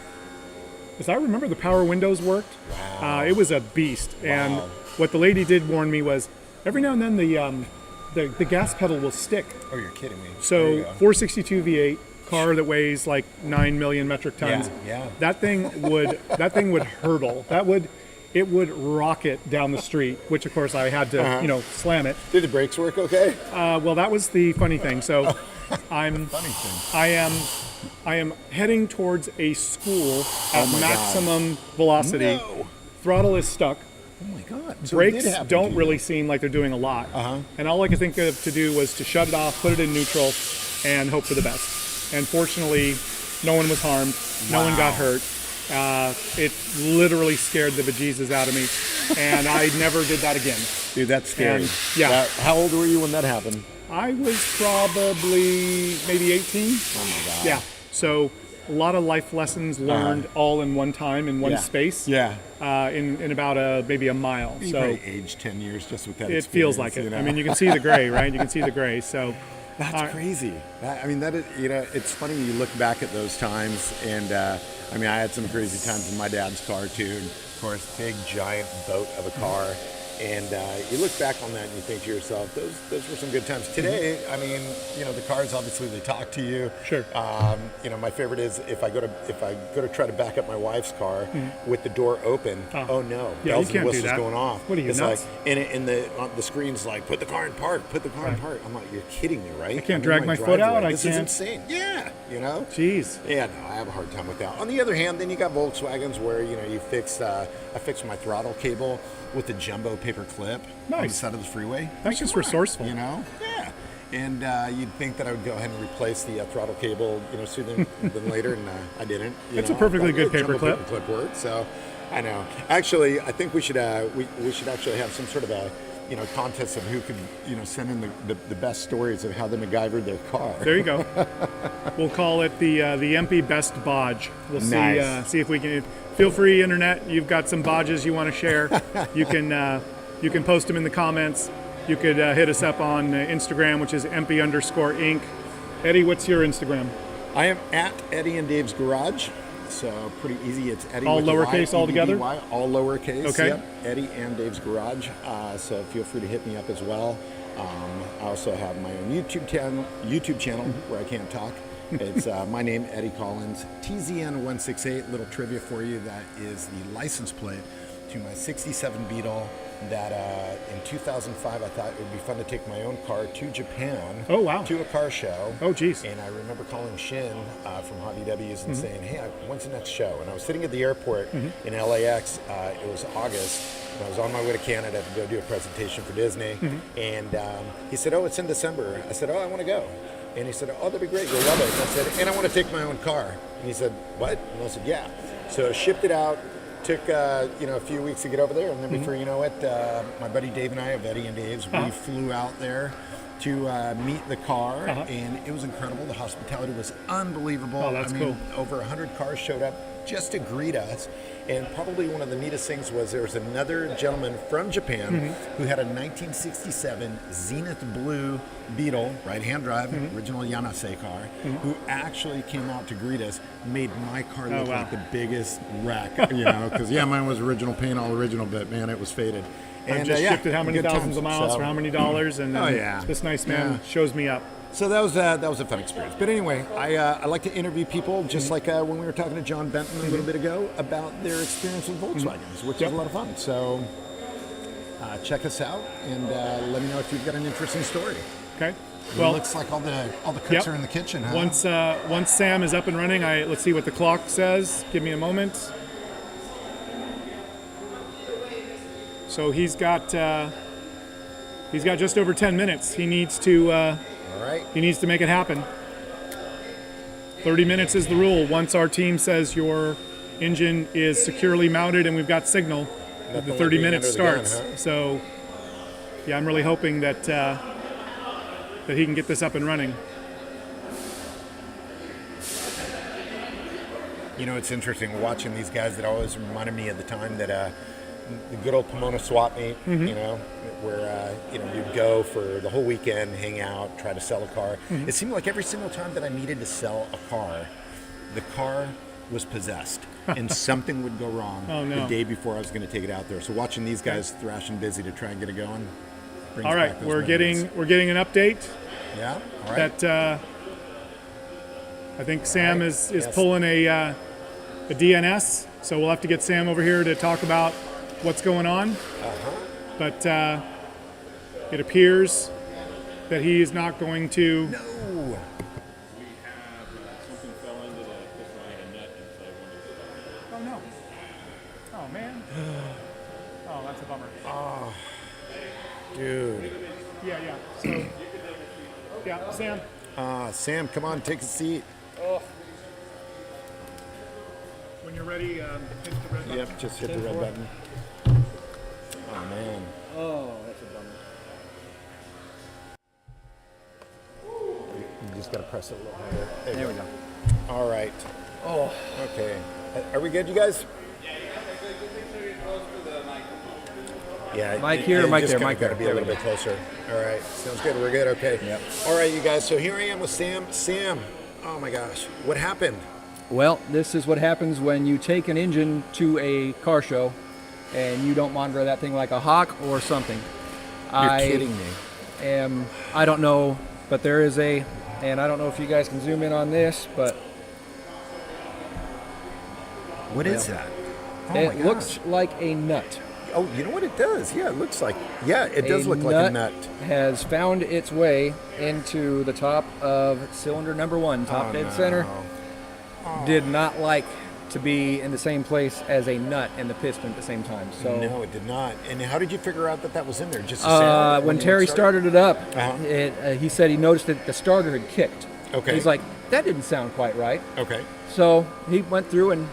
As I remember, the power windows worked. Wow. It was a beast. And Wow. what the lady did warn me was every now and then the gas pedal will stick. Oh, you're kidding me. There So you go. 462 V8 car that weighs like 9 million metric tons. Yeah. That thing would hurtle. It would rocket down the street, which of course I had to, you know, slam it. Did the brakes work okay? Well, that was the funny thing. So Funny thing. I am heading towards a school at my maximum velocity. No. Throttle is stuck. Oh my God. So it did Brakes happen to don't you. really seem like they're doing a lot. And all I could think of to do was to shut it off, put it in neutral, and hope for the best. And fortunately, no one was harmed. No one got hurt. It literally scared the bejesus out of me. And I never did that again. Dude, that's scary. And, yeah. How old were you when that happened? I was probably maybe 18. Oh my God. Yeah. So a lot of life lessons learned all in one time, in one space. Yeah. In about maybe a mile. You So probably aged 10 years just with that it feels experience, like it. you know? I mean, you can see the gray, right? You can see the gray. So That's crazy. I mean, that is, you know, it's funny you look back at those times, and I mean, I had some crazy times in my dad's car too. And of course, big giant boat of a car, and you look back on that and you think to yourself, those were some good times. Today, I mean, you know, the cars obviously they talk to you. Sure. You know, my favorite is if I go to try to back up my wife's car with the door open. Oh no, Yeah, bells you can't and do whistles that. going off. What are you, it's nuts? like, and the screen's like, put the car in park, put the car in park. I'm like, you're kidding me, right? I can't I'm in drag my foot out, driveway. I This is can't- insane. Yeah, you know. Jeez. Yeah, no, I have a hard time with that. On the other hand, then you got Volkswagens where, you know, you fix, I fixed my throttle cable with a jumbo paper clip on the Nice. side of the freeway. That's just Come on, resourceful. You know? Yeah. And you'd think that I would go ahead and replace the throttle cable, you know, sooner than later, and I didn't. You It's a know? perfectly But good jumbo paper clip. clip worked, so I know. Actually, I think we should actually have some sort of a, you know, contest of who could, you know, send in the best stories of how they MacGyvered their car. There you go. We'll call it the EMPI Best Bodge. We'll Nice. see if we can. Feel free, internet. You've got some bodges you want to share. You can post them in the comments. You could hit us up on Instagram, which is EMPI_Inc. Eddie, what's your Instagram? I am at Eddie and Dave's Garage, so pretty easy. It's Eddie All with a lowercase Y, all together? EDDY, all lowercase. Okay. Yep. Eddie and Dave's Garage. So feel free to hit me up as well. I also have my own YouTube channel where I can't talk. It's my name, Eddie Collins, TZN168. Little trivia for you: that is the license plate to my '67 Beetle. That in 2005, I thought it would be fun to take my own car to Japan. Oh, wow. To a car show. Oh, geez. And I remember calling Shin from Hobby W's and saying, "Hey, when's the next show?" And I was sitting at the airport in LAX. It was August, and I was on my way to Canada to go do a presentation for Disney. And he said, "Oh, it's in December." I said, "Oh, I want to go." And he said, "Oh, that'd be great. You'll love it." And I said, "And I want to take my own car." And he said, "What?" And I said, "Yeah." So shipped it out. Took you know, a few weeks to get over there, and then before you know it, my buddy Dave and I of Eddie and Dave's, we flew out there to meet the car, and it was incredible. The hospitality was unbelievable. Oh, that's I mean, cool. over 100 cars showed up just to greet us, and probably one of the neatest things was there was another gentleman from Japan who had a 1967 Zenith Blue Beetle, right-hand drive, original Yanase car, who actually came out to greet us, made my car look wow. like the biggest wreck, you know, because mine was original paint, all original, but man, it was faded. I've just shipped it how many good thousands times. of miles So- for how many dollars, and then yeah. this nice man shows me up. So that was a fun experience. But anyway, I like to interview people, just like when we were talking to John Benton a little bit ago about their experience with Volkswagens, which is a lot of fun. So check us out and let me know if you've got an interesting story. Okay. Well, it looks like all the cooks are in the kitchen, huh? Once Sam is up and running, let's see what the clock says. Give me a moment. So he's got just over 10 minutes. He needs to all right. he needs to make it happen. 30 minutes is the rule. Once our team says your engine is securely mounted and we've got signal, the 30 minutes starts. So, yeah, I'm really hoping that that he can get this up and running. You know, it's interesting watching these guys that always reminded me of the time that the good old Pomona swap meet, you know, where, you know, you'd go for the whole weekend, hang out, try to sell a car. It seemed like every single time that I needed to sell a car, the car was possessed and something would go wrong the day before I was going to take it out there. So watching these guys thrash and busy to try and get it going. All right, we're getting an update. Yeah, all right. That I think Sam is pulling a DNS, so we'll have to get Sam over here to talk about what's going on. But it appears that he is not going to. No. Something fell into the piston net inside one of the. Oh no. Oh man. Oh, that's a bummer. Oh, dude. Yeah. So, yeah, Sam. Sam, come on, take a seat. When you're ready, hit the red button. Yep, just hit the red button. Oh man. Oh, that's a bummer. You just gotta press it a little harder. There we go. All right. Oh. Okay. Are we good, you guys? Yeah. Mic here, mic there, mic there. Gotta be a little bit closer. All right. Sounds good. We're good. Okay. Yep. All right, you guys. So here I am with Sam. Sam. Oh my gosh. What happened? Well, this is what happens when you take an engine to a car show and you don't monitor that thing like a hawk or something. You're kidding me. I don't know, but there is and I don't know if you guys can zoom in on this, but What is that? Oh my it gosh. looks like a nut. Oh, you know what it does? Yeah, it looks like. Yeah, it does look like a nut. Has found its way into the top of cylinder number 1, top dead center. Did not like to be in the same place as a nut and the piston at the same time. So no, it did not. And how did you figure out that was in there? Just a sound? when Terry started it up, he said he noticed that the starter had kicked. Okay. He's like, that didn't sound quite right. Okay. So he went through and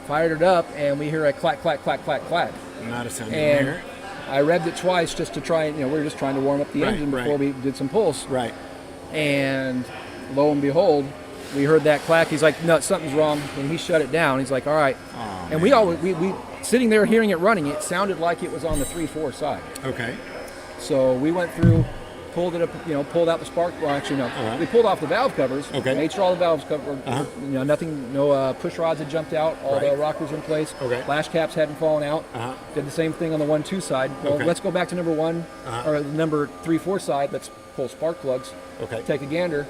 fired it up, and we hear a clack, clack, clack, clack, clack. Not a sound in And there. I revved it twice just to try and, we were just trying to warm up the engine before we did some pulse. Right. And lo and behold, we heard that clack. He's like, no, something's wrong. And he shut it down. He's like, all right. Oh, and we sitting there hearing it running, it sounded like it was on the 3/4 side. Okay. So we went through, pulled it up, pulled out the spark. Well, actually, no. We pulled off the valve covers. Okay. Made sure all the valves covered. Nothing, no push rods had jumped out. All the rockers in place. Okay. Flash caps hadn't fallen out. Did the same thing on the 1-2 side. Well, let's go back to number 1 or number 3/4 side. Let's pull spark plugs. Okay. Take a gander.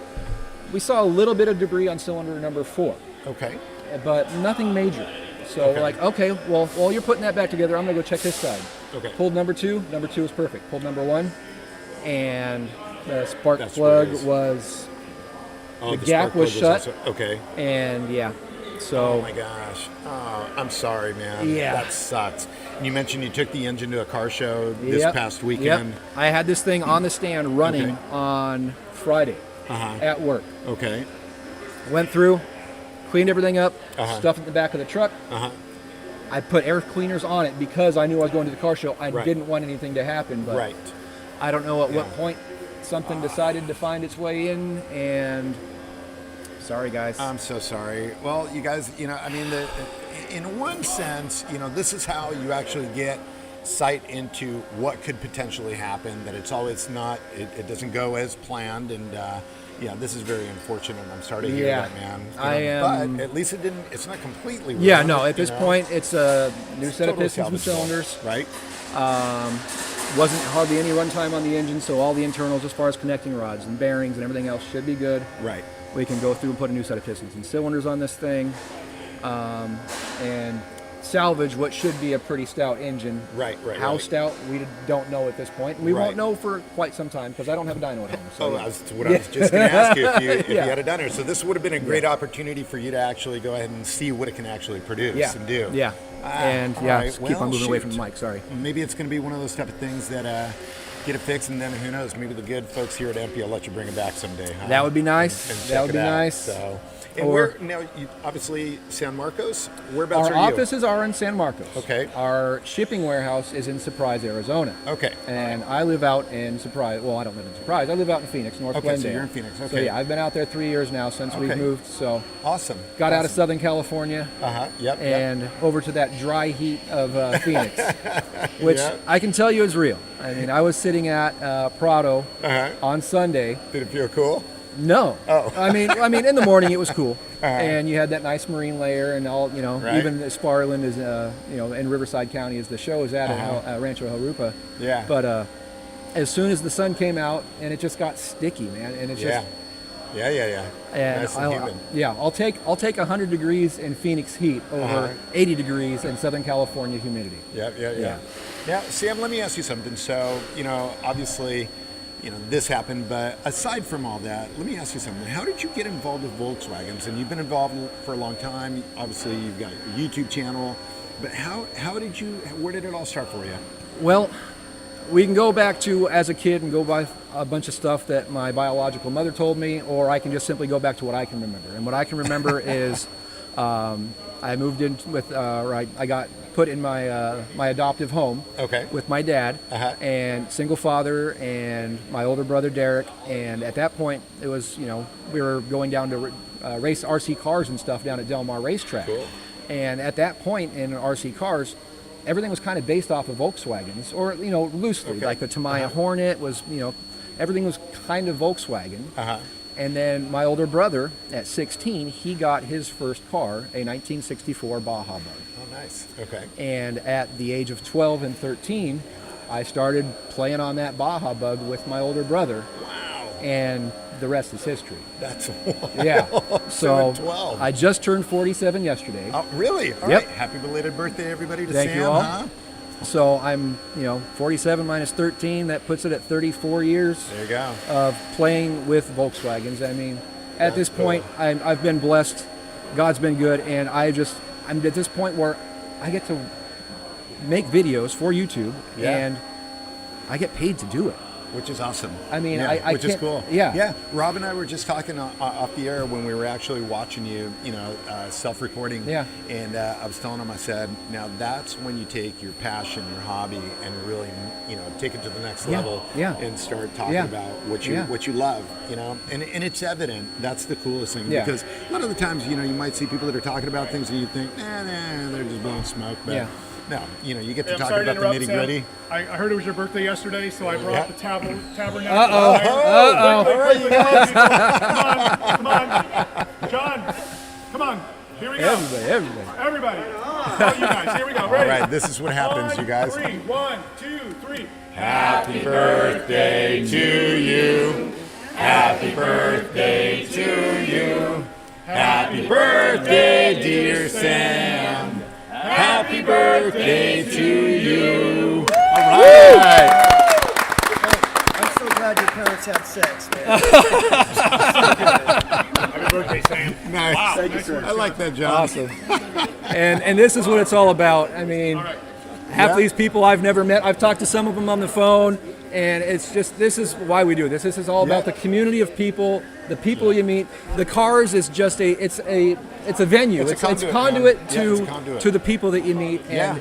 We saw a little bit of debris on cylinder number 4. Okay. But nothing major. So we're like, okay, well, while you're putting that back together, I'm going to go check this side. Okay. Pulled number 2. Number 2 was perfect. Pulled number 1, and the spark plug was, the gap was shut. Okay. And so. Oh my gosh. Oh, I'm sorry, man. Yeah. That sucks. And you mentioned you took the engine to a car show this past weekend. Yep. I had this thing on the stand running on Friday at work. Okay. Went through, cleaned everything up, stuffed it in the back of the truck. I put air cleaners on it because I knew I was going to the car show. I didn't want anything to happen, but I don't know at what point something decided to find its way in, and sorry, guys. I'm so sorry. Well, you guys, in one sense, this is how you actually get sight into what could potentially happen, that it's always not, it doesn't go as planned, and this is very unfortunate. I'm sorry to hear that, man. But at least it's not completely wrong. Yeah, no, at this point, it's a new set of pistons and cylinders. Right. Wasn't hardly any runtime on the engine, so all the internals as far as connecting rods and bearings and everything else should be good. Right. We can go through and put a new set of pistons and cylinders on this thing, and salvage what should be a pretty stout engine. Right. How stout, we don't know at this point. We won't know for quite some time because I don't have a dyno at home. So that's what I was just going to ask you if you had a dyno. So this would have been a great opportunity for you to actually go ahead and see what it can actually produce and do. Yeah. Keep on moving away from the mic. Sorry. Maybe it's going to be one of those type of things that get it fixed, and then who knows? Maybe the good folks here at EMPI will let you bring it back someday. Huh? That would be nice. That would be nice. So, And where now? You, obviously, San Marcos. Whereabouts Our are you? offices are in San Marcos. Okay. Our shipping warehouse is in Surprise, Arizona. Okay. And I live out in Surprise. Well, I don't live in Surprise. I live out in Phoenix, North Glendale. So you're in Phoenix. Okay. So yeah, I've been out there 3 years now since we've moved. So awesome. Got out of Southern California. Yep. And over to that dry heat of Phoenix, which I can tell you is real. I mean, I was sitting at Prado on Sunday. Did it feel cool? No. Oh. I mean, in the morning it was cool, and you had that nice marine layer and all. You know, even as far inland as in Riverside County as the show is at Rancho El Rupa. Yeah. But as soon as the sun came out, and it just got sticky, man, and it's just. Yeah. And nice and humid. I'll take 100 degrees in Phoenix heat over 80 degrees in Southern California humidity. Yeah. Now, Sam, let me ask you something. So, obviously, this happened, but aside from all that, let me ask you something. How did you get involved with Volkswagens? And you've been involved for a long time. Obviously, you've got your YouTube channel, but where did it all start for you? Well, we can go back to as a kid and go by a bunch of stuff that my biological mother told me, or I can just simply go back to what I can remember. And what I can remember is I moved in with, I got put in my adoptive home with my dad, and single father, and my older brother Derek. And at that point, it was, we were going down to race RC cars and stuff down at Del Mar Racetrack. Cool. And at that point in RC cars, everything was kind of based off of Volkswagens, or loosely, like the Tamiya Hornet was, everything was kind of Volkswagen. And then my older brother, at 16, he got his first car, a 1964 Baja Bug. Oh, nice. Okay. And at the age of 12 and 13, I started playing on that Baja Bug with my older brother. Wow. And the rest is history. That's wild. Yeah. So 12. I just turned 47 yesterday. Oh, really? All right. Happy belated birthday, everybody, to Thank Sam. you all. So I'm, 47 minus 13. That puts it at 34 years. There you go. Of playing with Volkswagens. I mean, at this point, I've been blessed. God's been good, and I'm at this point where I get to make videos for YouTube, and I get paid to do it. Which is awesome. I mean, which is cool. Yeah. Rob and I were just talking off the air when we were actually watching you, self-recording. Yeah. And I was telling him, I said, now that's when you take your passion, your hobby, and really, take it to the next level. Yeah. And start talking about what you love, And it's evident. That's the coolest thing. Yeah. Because a lot of the times, you might see people that are talking about things and you think, they're just blowing smoke. But no, you get to talk about the nitty gritty. I heard it was your birthday yesterday, so I brought the tabernacle. Uh-oh. Come on. John, come on. Here we go. Everybody. Oh, you guys, here we go. Ready? All right, this is what happens, you guys. 1, 2, 3. Happy birthday to you. Happy birthday to you. Happy birthday, dear Sam. Happy birthday to you. All right. I'm so glad your parents had sex, man. Happy birthday, Sam. Nice. Wow. Thank you, sir. I like that, John. Awesome. And this is what it's all about. I mean, half these people I've never met. I've talked to some of them on the phone, and it's just, this is why we do this. This is all about the community of people, the people you meet. The cars is just it's a venue. It's conduit to the people that you meet, and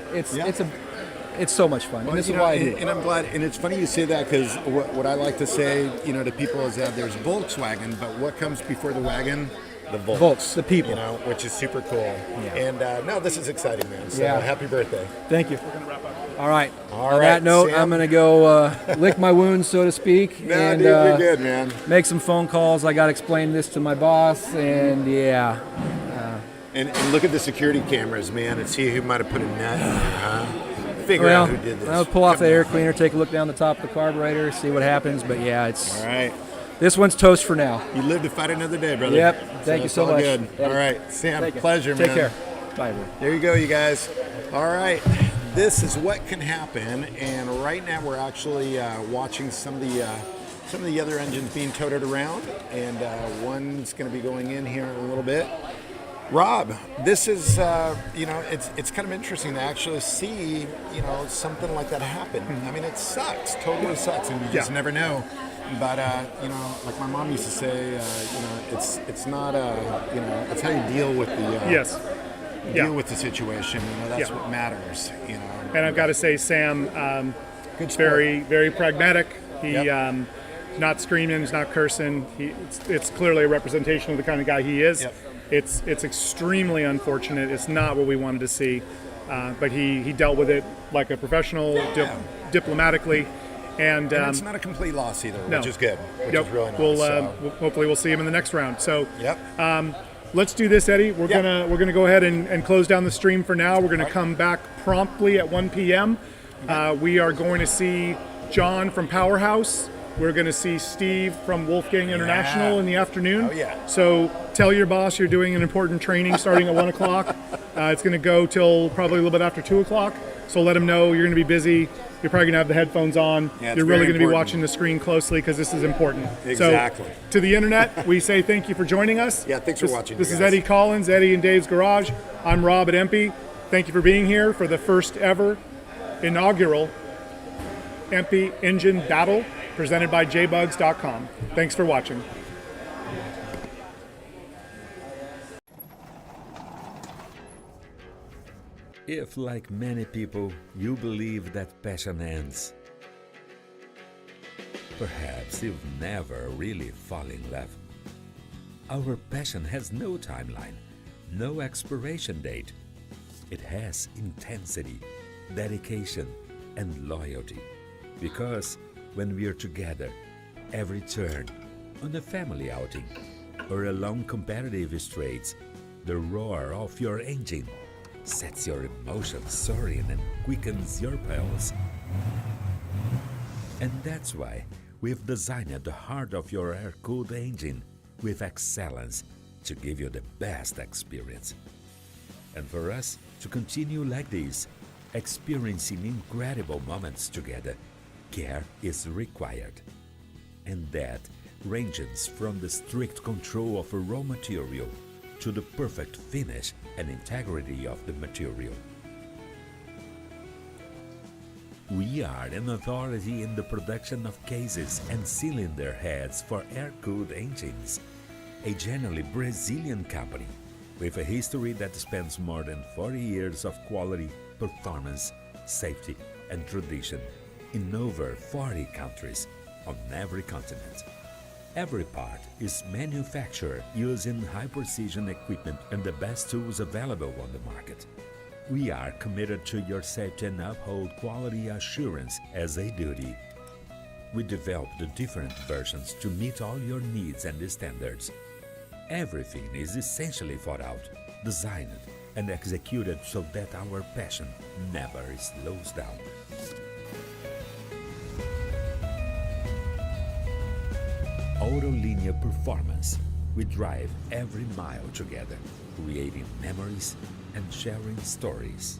it's so much fun. And this is why I do it. And I'm glad. And it's funny you say that, because what I like to say, to people is that there's Volkswagen, but what comes before the wagon? The Volks, the people, which is super cool. Yeah. And no, this is exciting, man. So happy birthday. Thank you. We're gonna wrap up. All right. All On right, that note, Sam. I'm gonna go lick my wounds, so to speak, and dude, you're good, man. make some phone calls. I got to explain this to my boss, and And look at the security cameras, man, and see who might have put a nut in there, Figure out who did this. I'll pull off the air cleaner, take a look down the top of the carburetor, see what happens. But it's all right. This one's toast for now. You live to fight another day, brother. Yep. Thank you so all much. Good. All right, Sam. Pleasure, man. Take care. Bye, everyone. There you go, you guys. All right, this is what can happen, and right now we're actually watching some of the other engines being toted around, and one's going to be going in here in a little bit. Rob, this is it's kind of interesting to actually see something like that happen. I mean, it sucks, totally sucks, and you just never know. But like my mom used to say, it's not it's how you deal with the Yes. deal with the situation. That's what matters. And I've got to say, Sam, Good sport. very, very pragmatic. He not screaming, he's not cursing. It's clearly a representation of the kind of guy he is. Yep. It's extremely unfortunate. It's not what we wanted to see, but he dealt with it like a professional, diplomatically, and it's not a complete loss either, no. which is good. Which Yep. is really nice. We'll hopefully we'll see him in the next round. So. Yep. Let's do this, Eddie. We're gonna go ahead and close down the stream for now. We're gonna come back promptly at 1 p.m. We are going to see John from Powerhouse. We're going to see Steve from Wolfgang International in the afternoon. Oh, yeah. So tell your boss you're doing an important training starting at 1 o'clock. It's going to go till probably a little bit after 2 o'clock. So let them know you're going to be busy. You're probably going to have the headphones on. Yeah, you're really going to be important. watching the screen closely because this is important. Exactly. So to the internet, we say thank you for joining us. Yeah, thanks for watching. This you is guys. Eddie Collins, Eddie and Dave's Garage. I'm Rob at EMPI. Thank you for being here for the first ever inaugural EMPI Engine Battle presented by jbugs.com. Thanks for watching. If, like many people, you believe that passion ends, perhaps you've never really fallen in love. Our passion has no timeline, no expiration date. It has intensity, dedication, and loyalty. Because when we are together, every turn, on a family outing, or along competitive straights, the roar of your engine sets your emotions soaring and quickens your pulse. And that's why we've designed the heart of your air-cooled engine with excellence to give you the best experience. And for us to continue like this, experiencing incredible moments together, care is required. And that ranges from the strict control of a raw material to the perfect finish and integrity of the material. We are an authority in the production of cases and cylinder heads for air-cooled engines, a generally Brazilian company with a history that spans more than 40 years of quality, performance, safety, and tradition in over 40 countries on every continent. Every part is manufactured using high-precision equipment and the best tools available on the market. We are committed to your safety and uphold quality assurance as a duty. We developed the different versions to meet all your needs and standards. Everything is essentially thought out, designed, and executed so that our passion never slows down. Autolinea Performance. We drive every mile together, creating memories and sharing stories.